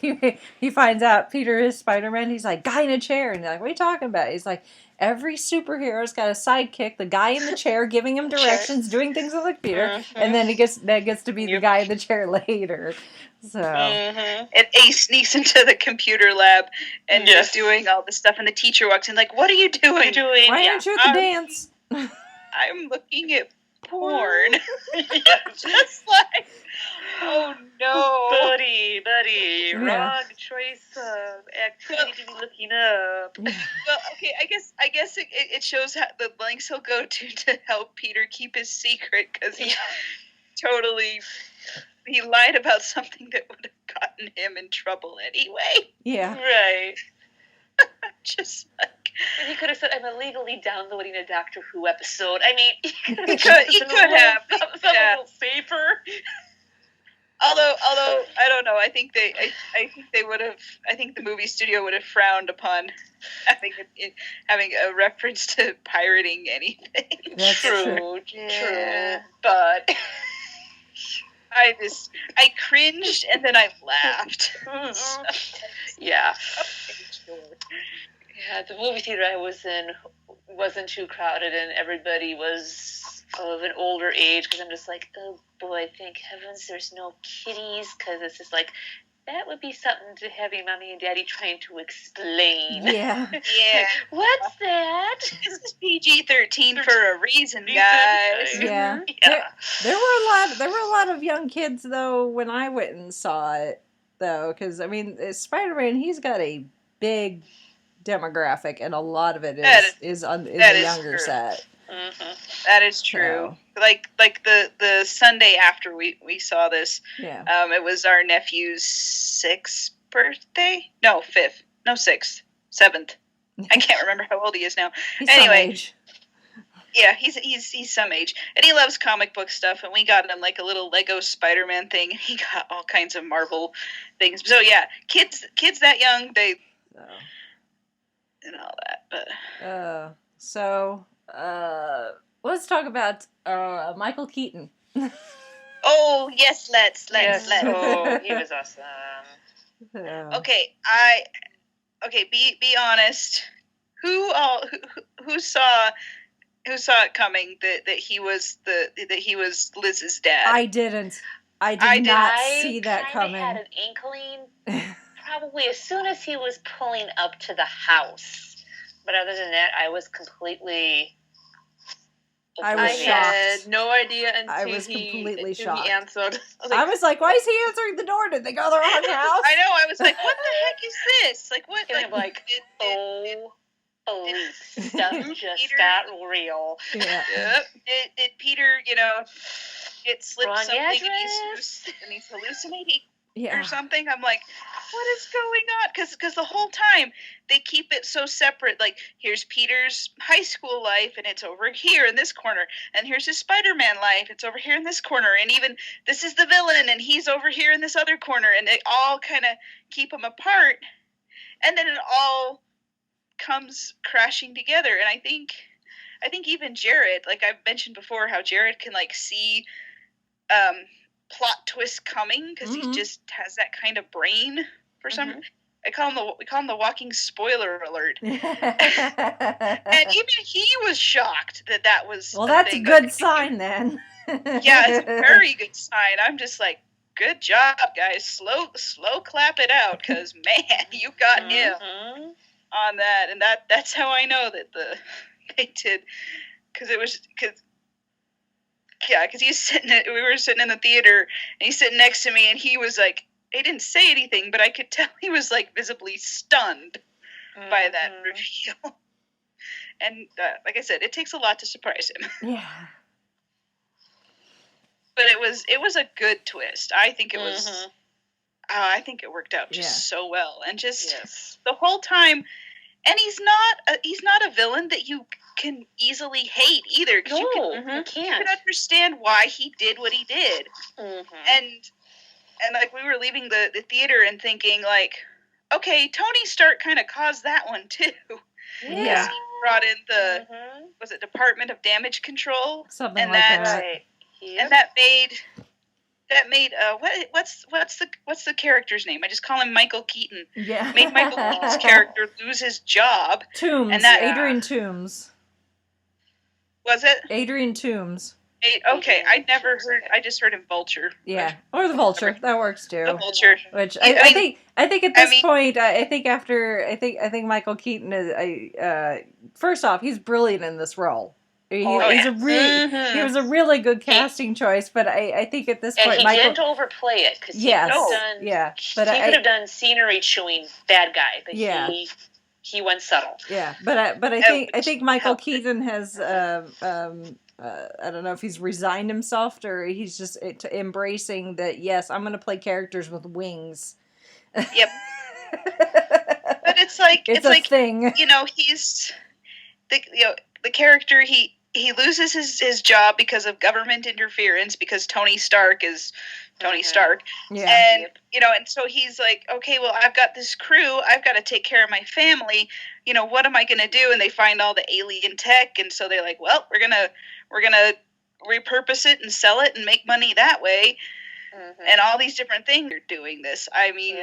He finds out Peter is Spider-Man. He's like, guy in a chair. And they're like, what are you talking about? He's like, every superhero's got a sidekick, the guy in the chair giving him directions, doing things with the computer, and then Ned gets to be the guy in the chair later. So And Ace sneaks into the computer lab and just doing all this stuff, and the teacher walks in like, what are you doing? why aren't you at the dance? I'm looking at porn. Just like, oh no. Buddy, wrong choice of activity to be looking up. Well, okay, I guess it shows how the lengths he'll go to help Peter keep his secret, because he he lied about something that would have gotten him in trouble anyway. Yeah. Right. Just like, And he could have said, I'm illegally downloading a Doctor Who episode. I mean, he could have. Something Yeah. a little safer. Although I don't know, I think they would have. I think the movie studio would have frowned upon having a reference to pirating anything. That's true. True. But I cringed and then I laughed. Yeah. Okay, sure. Yeah, the movie theater I was in wasn't too crowded, and everybody was of an older age, because I'm just like, oh boy, thank heavens there's no kitties, because it's just like, that would be something to having mommy and daddy trying to explain. Yeah. Yeah. What's that? This is PG-13 for a reason, guys. Yeah. Yeah. There were a lot of young kids though when I went and saw it though, because I mean Spider-Man, he's got a big demographic, and a lot of it is on the younger true. set. That is true. So. Like the Sunday after we saw this, Yeah. It was our nephew's 6th birthday. No, 5th. No, 6th. 7th. I can't remember how old he is now. He's anyway, some age. Yeah, he's some age, and he loves comic book stuff. And we got him like a little Lego Spider-Man thing. He got all kinds of Marvel things. So yeah, kids that young, they and all that. But let's talk about Michael Keaton. Oh yes, let's. Oh, he was awesome. Okay, be honest. Who saw it coming that he was Liz's dad? I didn't. I did not see that coming. I had an inkling, probably as soon as he was pulling up to the house. But other than that, I was completely. I was shocked. had no idea until I was completely shocked. he answered. I was like, why is he answering the door? Did they go to the wrong house? I know. I was like, what the heck is this? Like what? And I'm like, stuff just Peter, got real. Yeah. Yep. Did Peter, get slipped Wrong something address. and he's hallucinating Yeah. or something? I'm like, what is going on? Because the whole time they keep it so separate. Like, here's Peter's high school life, and it's over here in this corner. And here's his Spider-Man life. It's over here in this corner. And even this is the villain, and he's over here in this other corner. And they all kind of keep them apart. And then it all comes crashing together. And I think even Jared, like I've mentioned before, how Jared can like see plot twists coming because he just has that kind of brain for some. We call him the walking spoiler alert. And even he was shocked that was. Well, that's a good sign then. Yeah, it's a very good sign. I'm just like, good job, guys. Slow clap it out, because man, you got him on that, and that's how I know that they did, because he's sitting. We were sitting in the theater, and he's sitting next to me, and he was like, he didn't say anything, but I could tell he was like visibly stunned by that reveal. And like I said, it takes a lot to surprise him. Yeah. But it was a good twist. I think it was. I think it worked out just so well, and just the whole time. And he's not a villain that you can easily hate either. No, you can't. You can understand why he did what he did. And like we were leaving the theater and thinking like, okay, Tony Stark kind of caused that one too. Yeah. He brought in the was it Department of Damage Control? Something and like that. Right. And that made what's the character's name? I just call him Michael Keaton. Yeah. Made Michael Keaton's character lose his job. Toombs. And that Adrian Toombs. Was it? Adrian Toombs. Okay, I never heard. I just heard him Vulture. Yeah, or the Vulture. That works too. The Vulture. Which I think at this point, I think Michael Keaton is. First off, he's brilliant in this role. He was a really good casting choice, but I think at this point, he Michael didn't overplay it because he could have done scenery chewing bad guy, but he went subtle. Yeah, but I think Michael Keaton has I don't know if he's resigned himself or he's just embracing that. Yes, I'm going to play characters with wings. Yep. But it's like a thing. He's the character. He loses his job because of government interference because Tony Stark is Tony Stark. Yeah. And and so he's like, okay, well, I've got this crew. I've got to take care of my family. What am I going to do? And they find all the alien tech, and so they're like, well, we're gonna repurpose it and sell it and make money that way. And all these different things. You're doing this. I mean,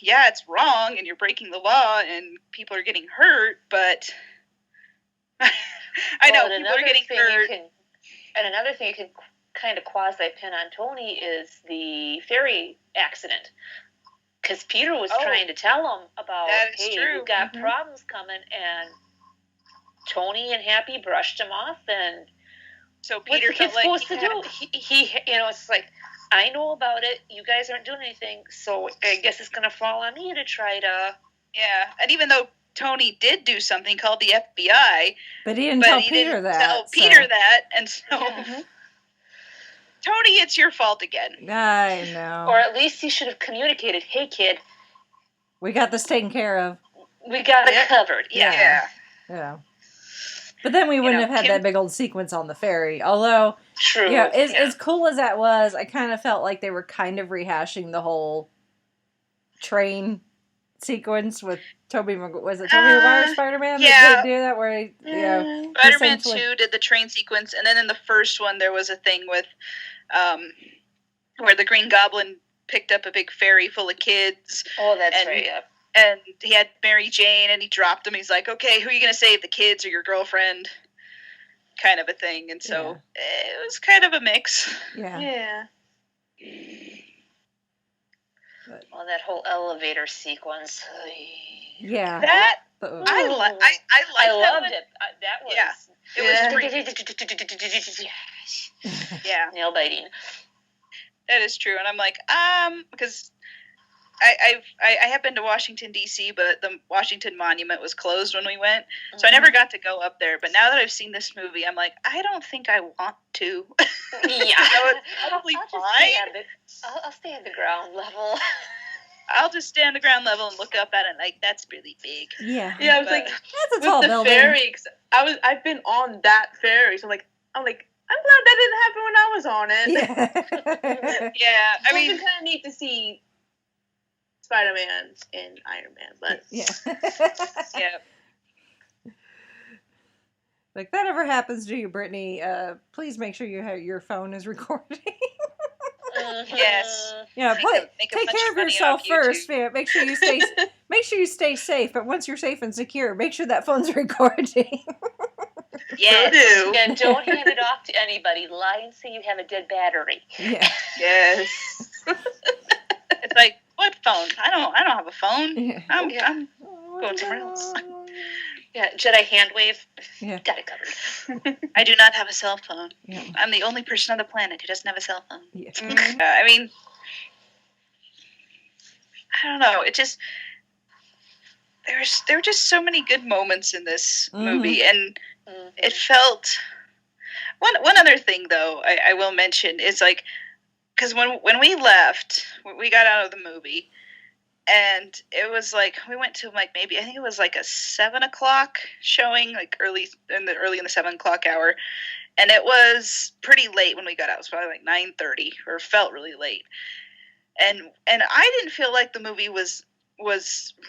yeah, it's wrong, and you're breaking the law, and people are getting hurt. But I know people are getting hurt. And another thing you can kind of quasi-pin on Tony is the ferry accident. Because Peter was trying to tell him about, hey, we've got problems coming, and Tony and Happy brushed him off, and so Peter what's the kid supposed to do? He it's like, I know about it, you guys aren't doing anything, so I guess it's going to fall on me to try to... Yeah, and even though Tony did do something called the FBI, But he didn't but tell he Peter didn't that. tell Peter that, and so Tony, it's your fault again. I know. Or at least he should have communicated, hey, kid, We got this taken care of. we got it covered. Yeah. But then we wouldn't know, have had Kim- that big old sequence on the ferry. Although, True. as cool as that was, I kind of felt like they were kind of rehashing the whole train sequence with Tobey Maguire Spider-Man that did do that, where he, Spider-Man 2 did the train sequence, and then in the first one there was a thing with where the Green Goblin picked up a big ferry full of kids. Oh, that's right, yeah. And he had Mary Jane, and he dropped them. He's like, okay, who are you going to save, the kids or your girlfriend? Kind of a thing. And so it was kind of a mix. Yeah. Well, that whole elevator sequence. Yeah. That, I I loved it. That was... Yeah. It was great. Yeah. Nail biting. That is true. And I'm like, because I have been to Washington, D.C., but the Washington Monument was closed when we went, so I never got to go up there. But now that I've seen this movie, I'm like, I don't think I want to. Yeah. It's probably fine. I'll stay at the ground level. I'll just stay on the ground level and look up at it like, that's really big. Yeah. Yeah, I was like, that's a tall with the building. ferry, I've been on that ferry, so I'm glad that didn't happen when I was on it. Yeah. Yeah, I mean, it's kind of neat to see Spider-Man and Iron Man, but yeah. Like, that ever happens to you, Brittany, please make sure your phone is recording. Yes. Yeah, Make a take bunch care of of money yourself off first. YouTube. Yeah, make sure you stay safe. But once you're safe and secure, make sure that phone's recording. Yes. do. And don't hand it off to anybody. Lie and say you have a dead battery. Yeah. Yes. It's like, what phone? I don't have a phone. Yeah. I'm Going somewhere else. Yeah, Jedi hand wave. Yeah. Got it covered. I do not have a cell phone. Yeah. I'm the only person on the planet who doesn't have a cell phone. Yeah. I mean, I don't know. It just there were just so many good moments in this movie, and it felt. One other thing, though, I will mention is like, because when we left, we got out of the movie, and it was like we went to like maybe I think it was like a 7 o'clock showing, like early in the 7 o'clock hour, and it was pretty late when we got out. It was probably like 9:30, or felt really late, and I didn't feel like the movie was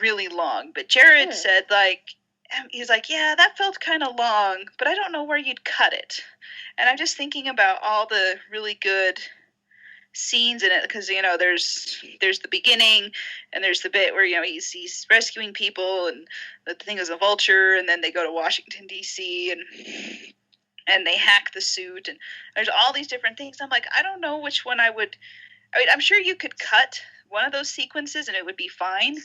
really long, but Jared said like. He's like, yeah, that felt kind of long, but I don't know where you'd cut it. And I'm just thinking about all the really good scenes in it, because there's the beginning, and there's the bit where he's rescuing people, and the thing is a vulture, and then they go to Washington D.C. and they hack the suit, and there's all these different things. I'm like, I don't know which one I would. I mean, I'm sure you could cut one of those sequences and it would be fine.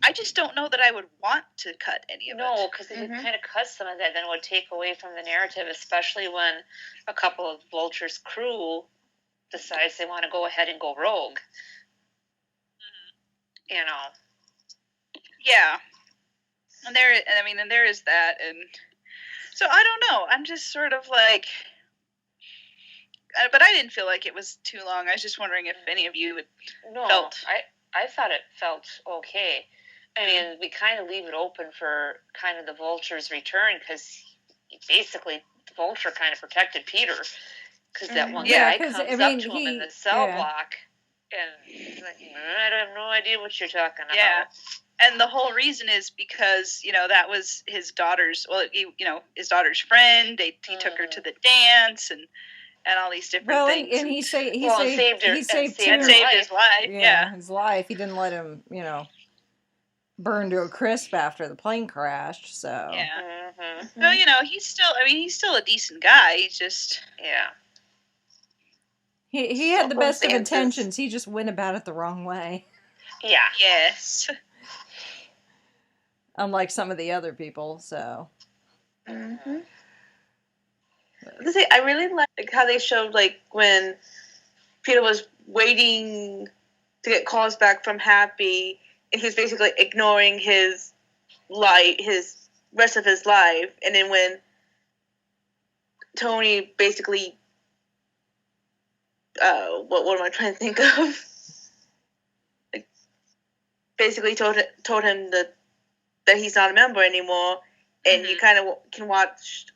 I just don't know that I would want to cut any of it. No, because if you kind of cut some of that, then it would take away from the narrative, especially when a couple of Vulture's crew decides they want to go ahead and go rogue. You know. Yeah. And there is that, and so I don't know. I'm just sort of like, but I didn't feel like it was too long. I was just wondering if any of you felt. I thought it felt okay. I mean, we kind of leave it open for kind of the Vulture's return, because basically the Vulture kind of protected Peter, because that one guy comes up to him in the cell block, and he's like, I have no idea what you're talking about. Yeah, and the whole reason is because that was his daughter's. Well, his daughter's friend. He took her to the dance and all these different things. saved his life. Yeah, his life. He didn't let him, burn to a crisp after the plane crashed. So yeah. So he's still a decent guy. He's just he had the best of intentions. He just went about it the wrong way. Yeah. Yes. Unlike some of the other people. So. I really like how they showed like when Peter was waiting to get calls back from Happy, and he's basically ignoring his his rest of his life. And then when Tony basically, what am I trying to think of? Like, basically told him that he's not a member anymore, and you kind of can watch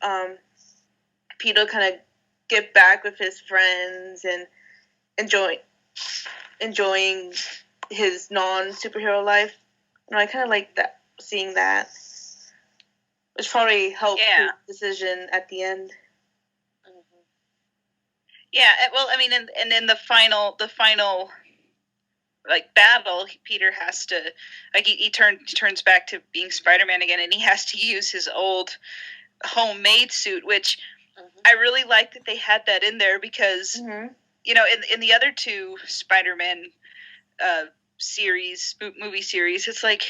Peter kind of get back with his friends and enjoying his non-superhero life. And I kind of like that, seeing that, which probably helped his decision at the end. Yeah, well, I mean, and in the final like battle, Peter has to, like, he turns back to being Spider-Man again, and he has to use his old homemade suit, which I really like that they had that in there, because you know, in the other two Spider-Man movie series, it's like,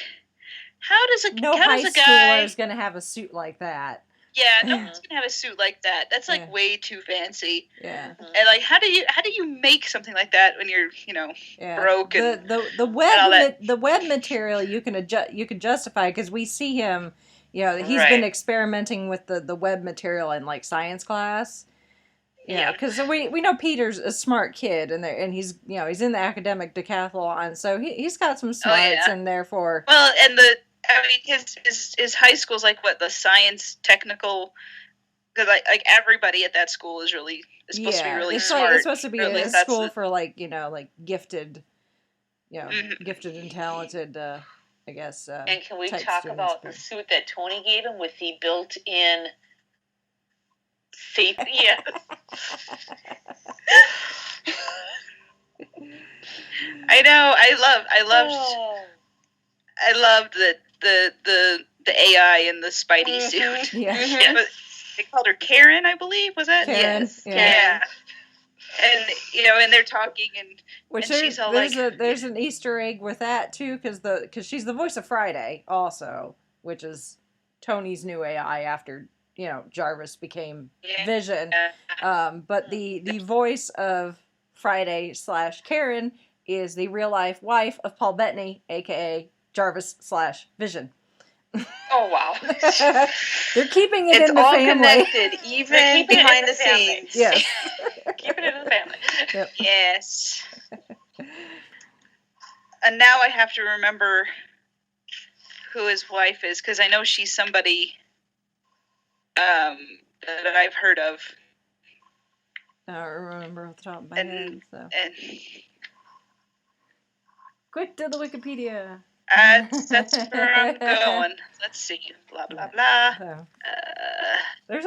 high schooler is going to have a suit like that. Yeah, no one's gonna have a suit like that. That's like way too fancy. Yeah. And like, how do you make something like that when you're, you know, broke and the web material you can justify, because we see him, you know, he's been experimenting with the web material in like science class. Yeah, because we know Peter's a smart kid, and he's, you know, he's in the academic decathlon, so he's got some smarts, and therefore. Well, and his high school's like what, the science technical, because like everybody at that school is supposed to be really smart. It's supposed to be a school for like, you know, like gifted, you know, gifted and talented, I guess. And can we talk about the suit that Tony gave him with the built-in safety? Yeah. I know. I loved that. The AI in the Spidey suit. Yeah. But they called her Karen, I believe. Was that? Karen. Yes. Yeah. And you know, and they're talking, and she's all there's an Easter egg with that too, because she's the voice of Friday also, which is Tony's new AI after, you know, Jarvis became Vision. But the voice of Friday / Karen is the real life wife of Paul Bettany, aka Jarvis / Vision. Oh, wow. They're keeping it it's in the all family. Connected, even behind the scenes. Yes. Keeping it in the family. Yep. Yes. And now I have to remember who his wife is, because I know she's somebody that I've heard of. I don't remember off the top of my head. So. And quick to the Wikipedia. That's where I'm going. Let's see. Blah blah blah. So, there's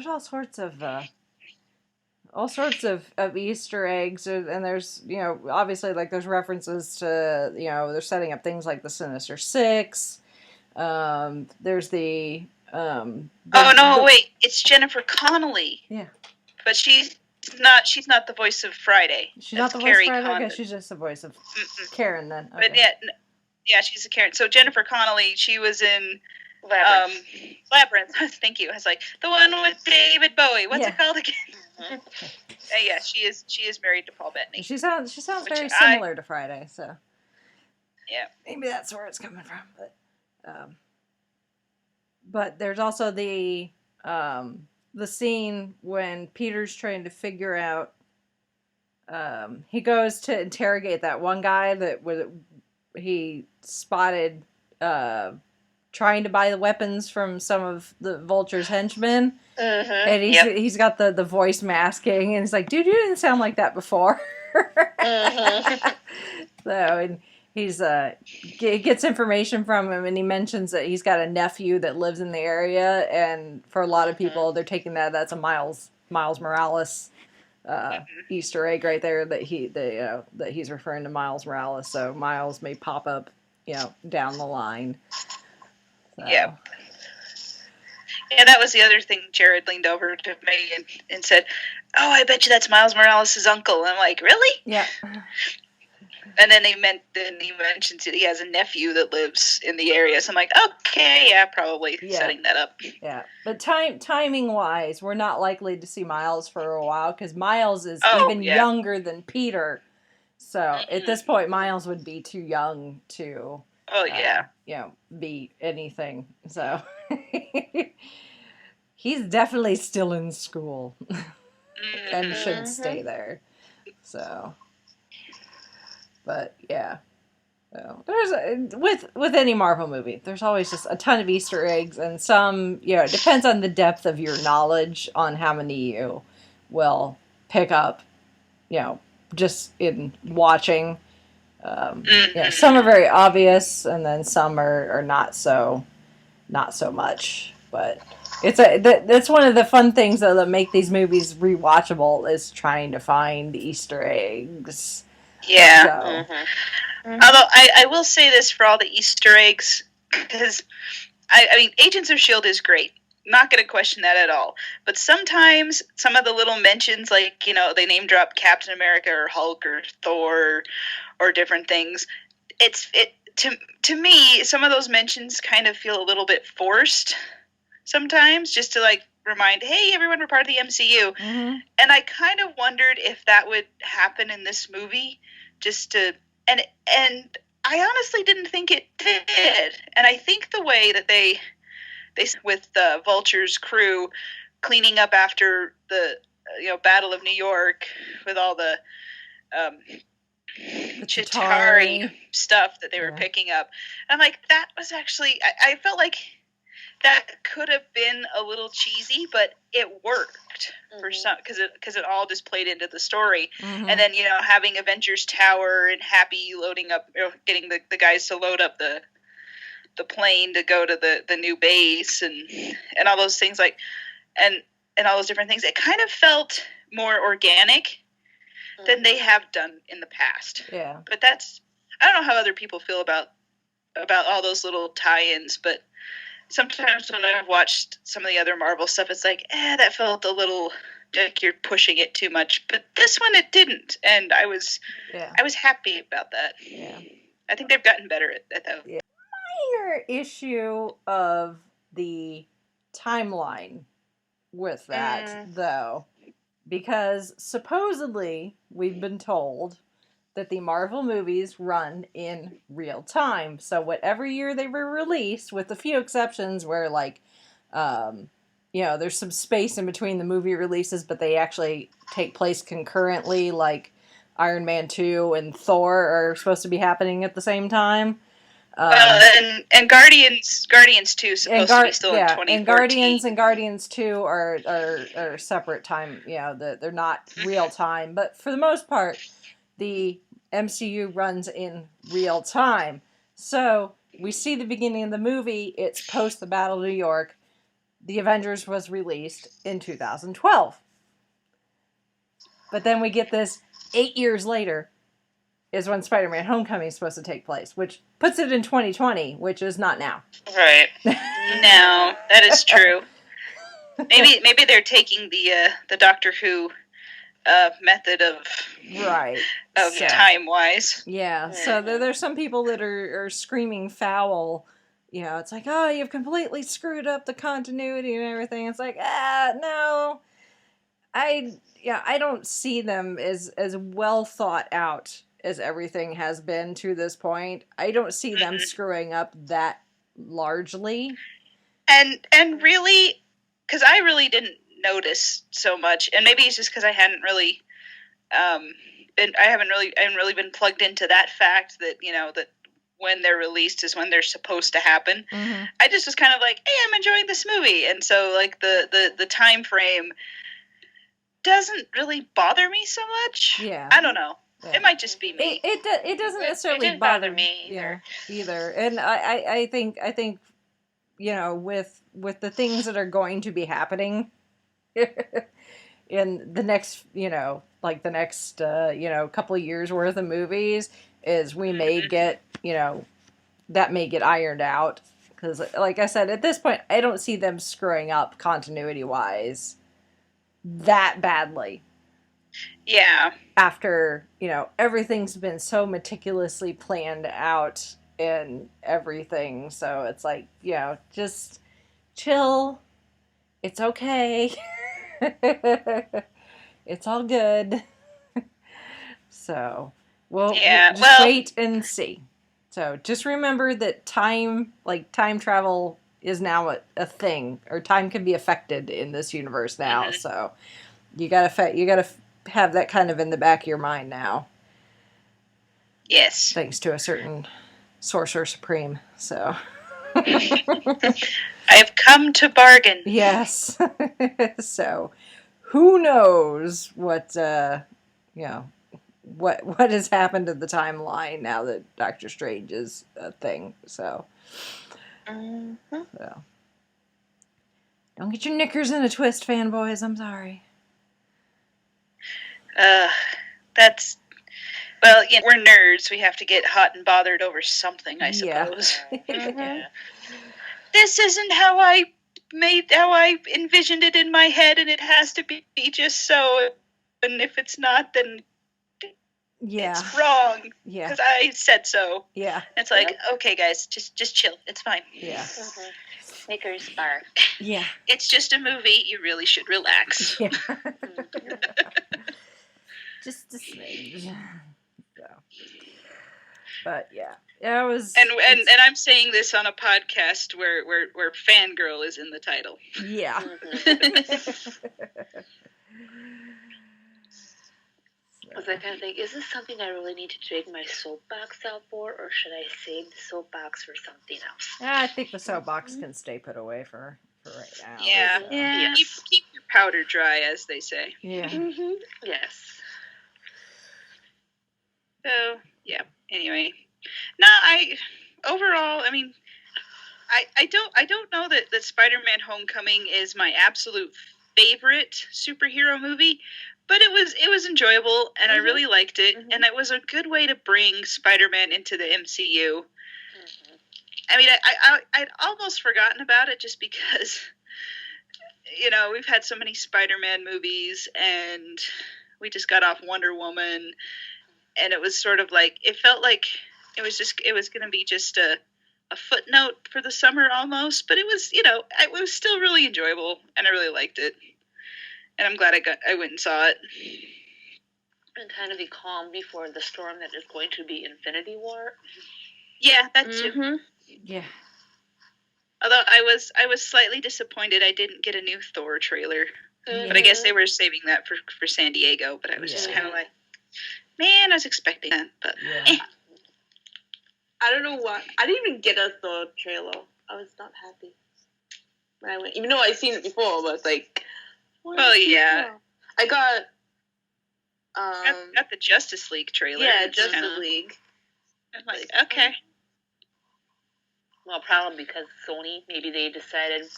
all sorts of Easter eggs, and there's, you know, obviously like there's references to, you know, they're setting up things like the Sinister Six. There's the wait, it's Jennifer Connelly. Yeah, but she's not the voice of Friday. She's not the voice of Friday. Okay, she's just the voice of Karen then. Okay. But yeah, she's a Karen. So Jennifer Connelly, she was in Labyrinth. Thank you. I was like, the one with David Bowie. What's it called again? Yeah, she is married to Paul Bettany. She sounds very similar to Friday, so yeah, maybe that's where it's coming from. But there's also the scene when Peter's trying to figure out. He goes to interrogate that one guy that he spotted trying to buy the weapons from some of the Vulture's henchmen. And he's got the voice masking, and he's like, dude, you didn't sound like that before. So, and he's gets information from him, and he mentions that he's got a nephew that lives in the area, and for a lot of people, they're taking that's a Miles Morales Easter egg right there, that he's referring to Miles Morales, so Miles may pop up, you know, down the line. So. Yeah. Yeah, that was the other thing. Jared leaned over to me and said, "Oh, I bet you that's Miles Morales' uncle." And I'm like, "Really?" Yeah. And then he mentions that he has a nephew that lives in the area. So I'm like, okay, yeah, probably setting that up. Yeah, but timing wise, we're not likely to see Miles for a while, because Miles is even younger than Peter. So at this point, Miles would be too young to Oh yeah. Be anything. So he's definitely still in school and should stay there. So, but yeah. So there's with any Marvel movie, there's always just a ton of Easter eggs, and some, it depends on the depth of your knowledge on how many you will pick up, just in watching. Some are very obvious, and then some are not so much. But that's one of the fun things that make these movies rewatchable, is trying to find the Easter eggs. Yeah. So. Although I will say this for all the Easter eggs, because I mean, Agents of S.H.I.E.L.D. is great. Not going to question that at all. But sometimes some of the little mentions, like, they name drop Captain America or Hulk or Thor or different things. To me, some of those mentions kind of feel a little bit forced sometimes, just to like remind, hey, everyone, we're part of the MCU. Mm-hmm. And I kind of wondered if that would happen in this movie, just to, and I honestly didn't think it did. And I think the way that they with the Vulture's crew cleaning up after the Battle of New York with all the Chitauri stuff that they were picking up. And I'm like, that was actually, I felt like that could have been a little cheesy, but it worked for some, because it all just played into the story. Mm-hmm. And then having Avengers Tower and Happy loading up, getting the guys to load up the plane to go to the new base and all those things, like and all those different things. It kind of felt more organic than they have done in the past. Yeah. But I don't know how other people feel about all those little tie-ins, but sometimes when I've watched some of the other Marvel stuff, it's like, that felt a little like you're pushing it too much. But this one, it didn't, and I was happy about that. Yeah. I think they've gotten better at that. Yeah. Minor issue of the timeline with that, though, because supposedly we've been told that the Marvel movies run in real time. So whatever year they were released, with a few exceptions where, like, there's some space in between the movie releases, but they actually take place concurrently, like Iron Man 2 and Thor are supposed to be happening at the same time. And Guardians 2 is supposed to be still in 2014. And Guardians 2 are separate time. They're not real time, but for the most part, the MCU runs in real time. So we see the beginning of the movie. It's post the Battle of New York. The Avengers was released in 2012, but then we get this 8 years later is when Spider-Man Homecoming is supposed to take place, which puts it in 2020, which is not now. Right. No, that is true. Maybe they're taking the Doctor Who method of time-wise. Yeah, so there's some people that are screaming foul. It's like, oh, you've completely screwed up the continuity and everything. It's like, no. I don't see them as well thought out as everything has been to this point. I don't see them screwing up that largely. And really, because I really didn't notice so much, and maybe it's just because I hadn't really I haven't really been plugged into that fact that that when they're released is when they're supposed to happen. Mm-hmm. I just was kind of like, hey, I'm enjoying this movie, and so like the time frame doesn't really bother me so much. Yeah, I don't know. Yeah. It might just be me. It doesn't necessarily didn't bother me either. And I think with the things that are going to be happening in the next couple of years worth of movies, is we may get that may get ironed out, because like I said, at this point I don't see them screwing up continuity wise that badly. Yeah. After, everything's been so meticulously planned out and everything. So it's like, just chill. It's okay. It's all good. So, just wait and see. So just remember that time travel is now a thing, or time can be affected in this universe now. So you gotta have that kind of in the back of your mind now. Yes. Thanks to a certain sorcerer supreme. So I've come to bargain. yes. So who knows what what has happened to the timeline now that Doctor Strange is a thing. So, so don't get your knickers in a twist, fanboys. I'm sorry. That's well, we're nerds. We have to get hot and bothered over something, I suppose. Yeah. This isn't how I envisioned it in my head, and it has to be just so. And if it's not, then it's wrong. Yeah. Because I said so. Yeah. It's like, okay, guys, just chill. It's fine. Yeah. Snickers bar. Yeah. It's just a movie. You really should relax. Yeah. Just a smidge. So. But yeah. It was, and I'm saying this on a podcast where Fangirl is in the title. Yeah. I was like, kind of think, is this something I really need to take my soapbox out for, or should I save the soapbox for something else? I think the soapbox can stay put away for right now. Yeah. So. Yeah. Keep your powder dry, as they say. Yeah. Yes. So yeah. Anyway, no, I mean, I don't know that Spider-Man: Homecoming is my absolute favorite superhero movie, but it was enjoyable, and I really liked it, and it was a good way to bring Spider-Man into the MCU. I mean, I'd almost forgotten about it just because, we've had so many Spider-Man movies, and we just got off Wonder Woman, and it was sort of like, it felt like it was going to be just a footnote for the summer almost, but it was, it was still really enjoyable, and I really liked it. And I'm glad I went and saw it. And kind of be calm before the storm that is going to be Infinity War. Yeah, that too. Yeah. Although I was slightly disappointed I didn't get a new Thor trailer. But I guess they were saving that for San Diego. But I was just kind of like, man, I was expecting that. But I don't know why. I didn't even get a Thor trailer. I was not happy when I went. Even though I've seen it before, but it's like... Well, yeah. I got the Justice League trailer. Yeah, Justice League. I'm like, okay. Well, probably because Sony, maybe they decided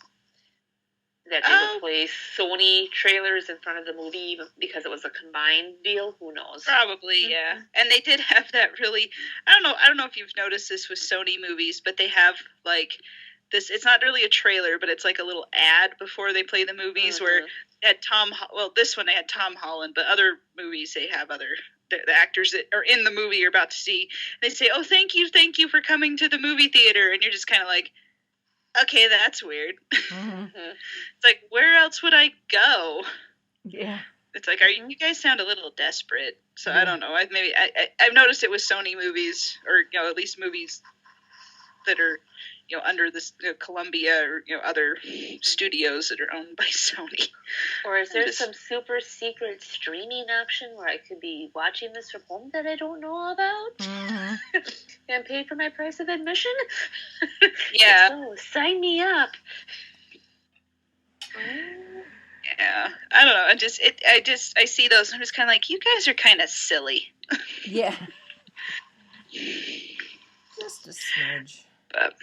that they would play Sony trailers in front of the movie because it was a combined deal. Who knows? Probably, yeah. And they did have that really, I don't know if you've noticed this with Sony movies, but they have like this, it's not really a trailer, but it's like a little ad before they play the movies where at this one they had Tom Holland, but other movies they have the actors that are in the movie you're about to see. They say, "Oh, thank you for coming to the movie theater," and you're just kind of like, "Okay, that's weird." It's like, where else would I go? Yeah. It's like, you guys sound a little desperate. So I don't know. I've noticed it with Sony movies, or at least movies that are under this Columbia or other studios that are owned by Sony. Or is there some super secret streaming option where I could be watching this from home that I don't know about and pay for my price of admission? Yeah. So sign me up. Yeah, I don't know. I see those. And I'm just kind of like, you guys are kind of silly. Yeah. Just a smidge. But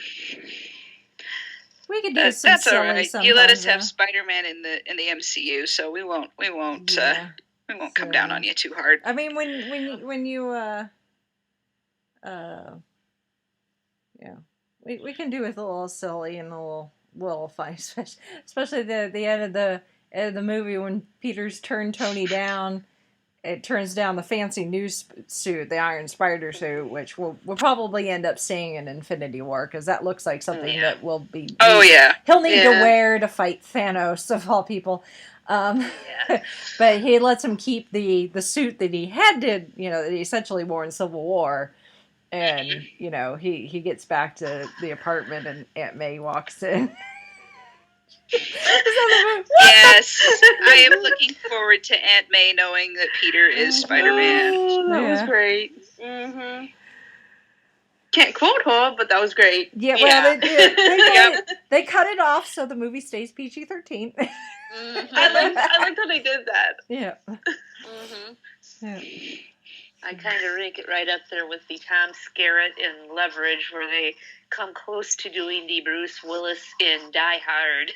we could do some that's silly all right. sometimes. You let us have Spider-Man in the MCU, so we won't come down on you too hard. I mean, when you we can do it a little silly and a little funny, especially the end of the movie when Peter's turned Tony down. It turns down the fancy new suit, the Iron Spider suit, which we'll probably end up seeing in Infinity War, because that looks like something that will be... He'll need to wear to fight Thanos, of all people. But he lets him keep the suit that he had to, that he essentially wore in Civil War. And, you know, he gets back to the apartment and Aunt May walks in. Yes, I am looking forward to Aunt May knowing that Peter is Spider-Man. Oh, that was Yeah. great. Mm-hmm. Can't quote her, but that was great. Yeah, well, Yep. they cut it off so the movie stays PG-13. I liked how they did that. Yeah. Mm-hmm. Yeah. I kind of rank it right up there with the Tom Skerritt in Leverage, where they come close to doing the Bruce Willis in Die Hard.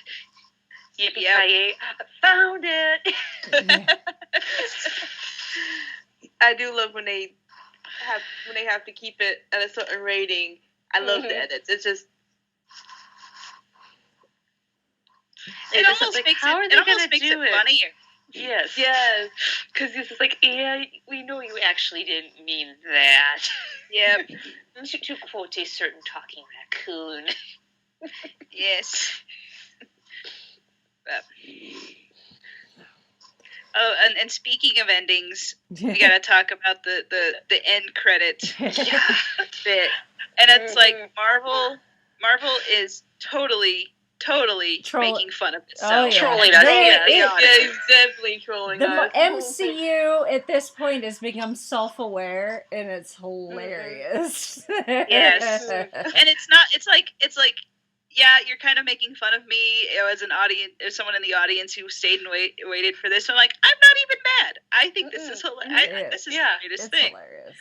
Yippee-ki-yay, I found it! Yeah. I do love when they have to keep it at a certain rating. I love the edits. It's just It almost like, makes how are it, they it almost gonna makes do it it? funnier. Yes. yes. Because it's like, yeah, we know you actually didn't mean that. Yep. To quote a certain talking raccoon. Yes. But- oh, and speaking of endings, we gotta talk about the end credit bit, and it's like Marvel is totally Troll- making fun of itself. Oh, yeah. Trolling us, They- yeah. He's definitely trolling The us. MCU at this point has become self-aware, and it's hilarious. Yes. And it's like yeah, you're kind of making fun of me as an audience, as someone in the audience who stayed and waited for this. I'm like, I'm not even mad. I think this is hilarious. This is the greatest It's thing. hilarious.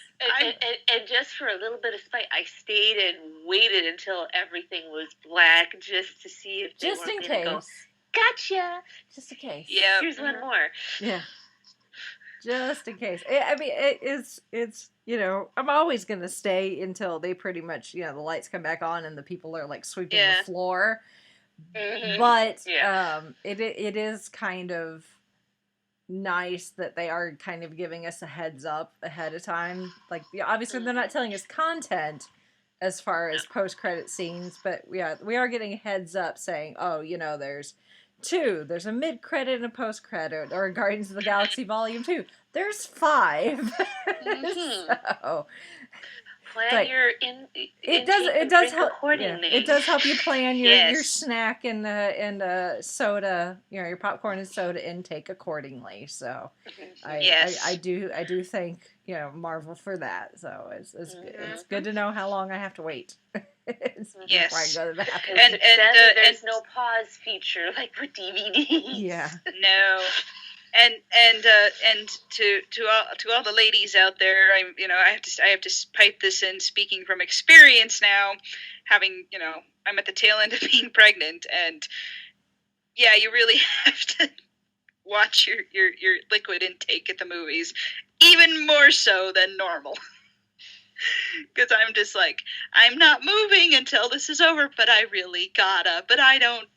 And just for a little bit of spite, I stayed and waited until everything was black just to see if they Just in weren't gonna go, case. gotcha! Just in case. Yeah. Here's one more. Yeah. Just in case. I mean, it's, you know, I'm always going to stay until they pretty much, you know, the lights come back on and the people are like sweeping the floor. Mhm. But Yeah. it is kind of nice that they are kind of giving us a heads up ahead of time. Like, yeah, obviously they're not telling us content as far as post-credit scenes, but yeah, we are getting a heads up saying, oh, you know, there's a mid-credit and a post-credit, or Guardians of the Galaxy Volume 2. There's 5. So Plan your it does help accordingly. it does help you plan your Yes. snack and soda, you know, your popcorn and soda intake accordingly. So Yes. I do thank, you know, Marvel for that. So it's good to know how long I have to wait. Yes. Before I go to that. And there's no pause feature like with DVDs. Yeah. No. And to all the ladies out there, I have to pipe this in, speaking from experience now, having, you know, I'm at the tail end of being pregnant, and yeah, you really have to watch your liquid intake at the movies, even more so than normal. Because I'm just like, I'm not moving until this is over, but I really gotta, but I don't.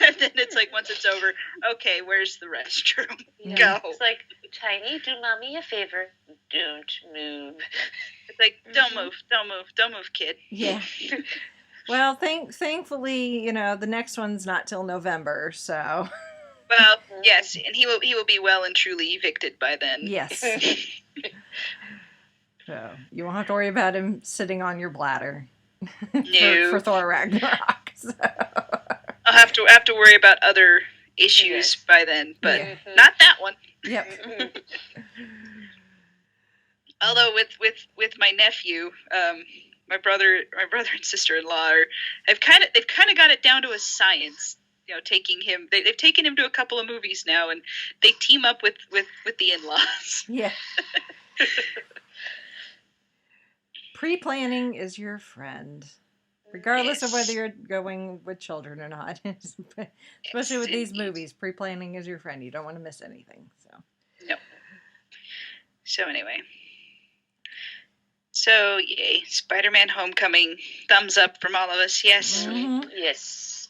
And then it's like, once it's over, okay, where's the restroom? Yeah. Go. It's like, Tiny, do mommy a favor. Don't move. It's like, don't move, kid. Yeah. Well, thankfully, you know, the next one's not till November, so. Well, yes, and he will be well and truly evicted by then. Yes. So you won't have to worry about him sitting on your bladder. No. for Thor Ragnarok. So. I'll have to worry about other issues by then, but not that one. Yep. Although with my nephew, my brother and sister-in-law they've kind of got it down to a science. You know, they've taken him to a couple of movies now, and they team up with the in-laws. Yeah. Pre-planning is your friend, regardless of whether you're going with children or not. Especially with these movies, pre-planning is your friend. You don't want to miss anything. So. No. So anyway. So yay, Spider-Man: Homecoming, thumbs up from all of us. Yes. Mm-hmm. Yes.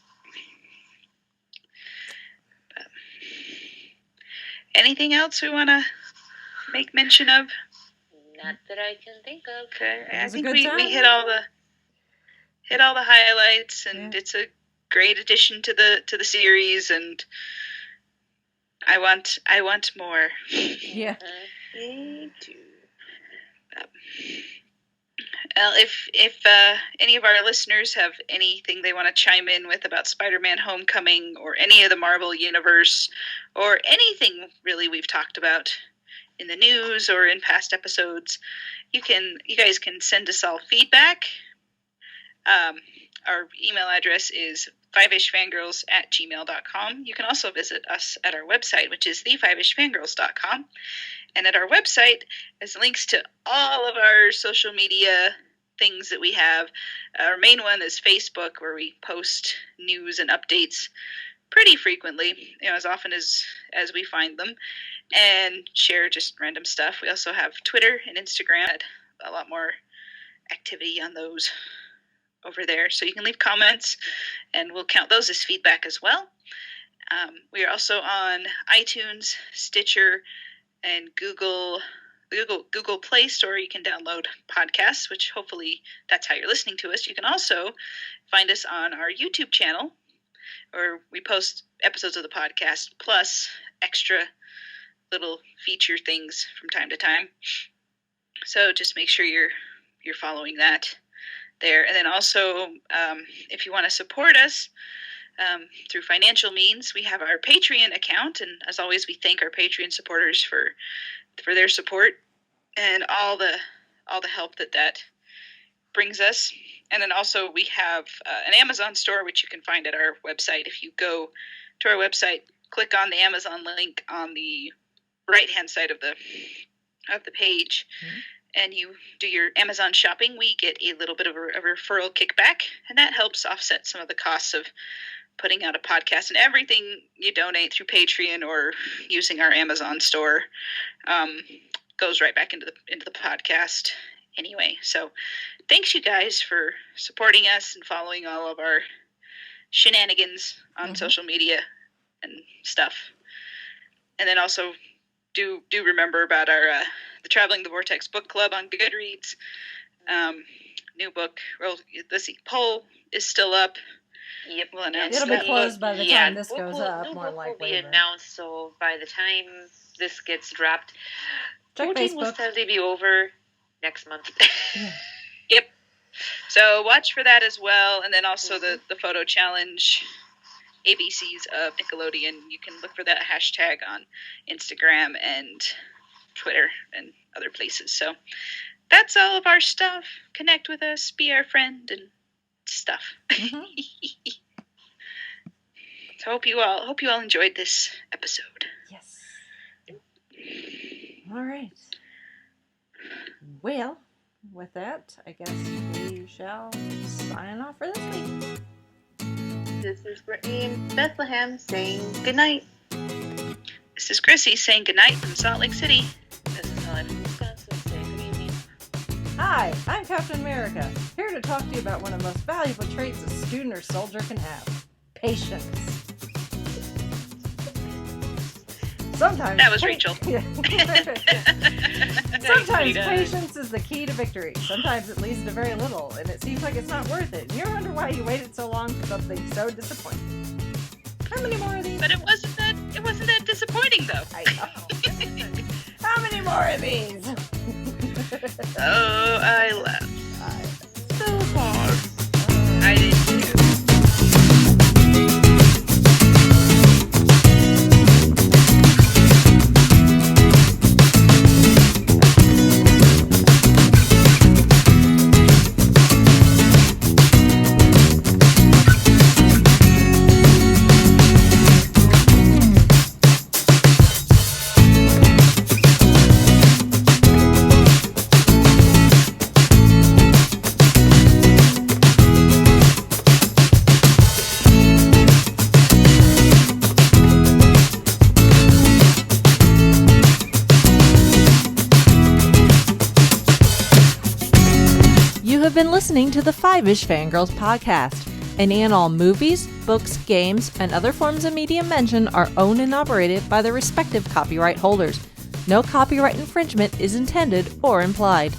Anything else we want to make mention of? Not that I can think of. Okay, I was a think good we time. hit all the highlights, and it's a great addition to the series, and I want more. Yeah. Me too. Well, if any of our listeners have anything they want to chime in with about Spider-Man Homecoming or any of the Marvel Universe or anything really we've talked about in the news or in past episodes, you guys can send us all feedback. Our email address is fiveishfangirls@gmail.com. You can also visit us at our website, which is the5ishfangirls.com. And at our website is links to all of our social media things that we have. Our main one is Facebook, where we post news and updates pretty frequently, as often as we find them, and share just random stuff. We also have Twitter and Instagram. A lot more activity on those over there, so you can leave comments, and we'll count those as feedback as well. We are also on iTunes, Stitcher, and Google Play Store. You can download podcasts, which hopefully that's how you're listening to us. You can also find us on our YouTube channel, where we post episodes of the podcast plus extra little feature things from time to time. So just make sure you're following that there. And then also, if you want to support us through financial means, we have our Patreon account, and as always, we thank our Patreon supporters for their support and all the help that brings us. And then also we have an Amazon store, which you can find at our website. If you go to our website, click on the Amazon link on the right-hand side of the page, and you do your Amazon shopping, we get a little bit of a referral kickback, and that helps offset some of the costs of putting out a podcast. And everything you donate through Patreon or using our Amazon store goes right back into the podcast anyway. So thanks, you guys, for supporting us and following all of our shenanigans on social media and stuff. And then also do remember about our the Traveling the Vortex book club on Goodreads. New book. Well, let's see. Poll is still up. Yep. We'll announce It'll that. be closed by the time this goes up, New more book likely. will be announced, so by the time this gets dropped, Check voting will Facebook. sadly be over next month. Yep. So watch for that as well. And then also the photo challenge, ABCs of Nickelodeon. You can look for that hashtag on Instagram and Twitter and other places. So that's all of our stuff. Connect with us, be our friend, and stuff. So hope you all enjoyed this episode. Yes. All right. Well, with that, I guess we shall sign off for this week. This is Brittany in Bethlehem saying goodnight. This is Chrissy saying goodnight from Salt Lake City. This is Helen from Wisconsin saying good evening. Hi, I'm Captain America, here to talk to you about one of the most valuable traits a student or soldier can have. Patience. Sometimes That was Rachel. Sometimes patience is the key to victory. Sometimes it leads to very little, and it seems like it's not worth it. And you wonder why you waited so long for something so disappointing. How many more of these? But it wasn't that disappointing though. I know. How many more of these? Oh, I laughed so hard. I did too. You have been listening to the Five-ish Fangirls podcast. Any and all movies, books, games, and other forms of media mentioned are owned and operated by their respective copyright holders. No copyright infringement is intended or implied.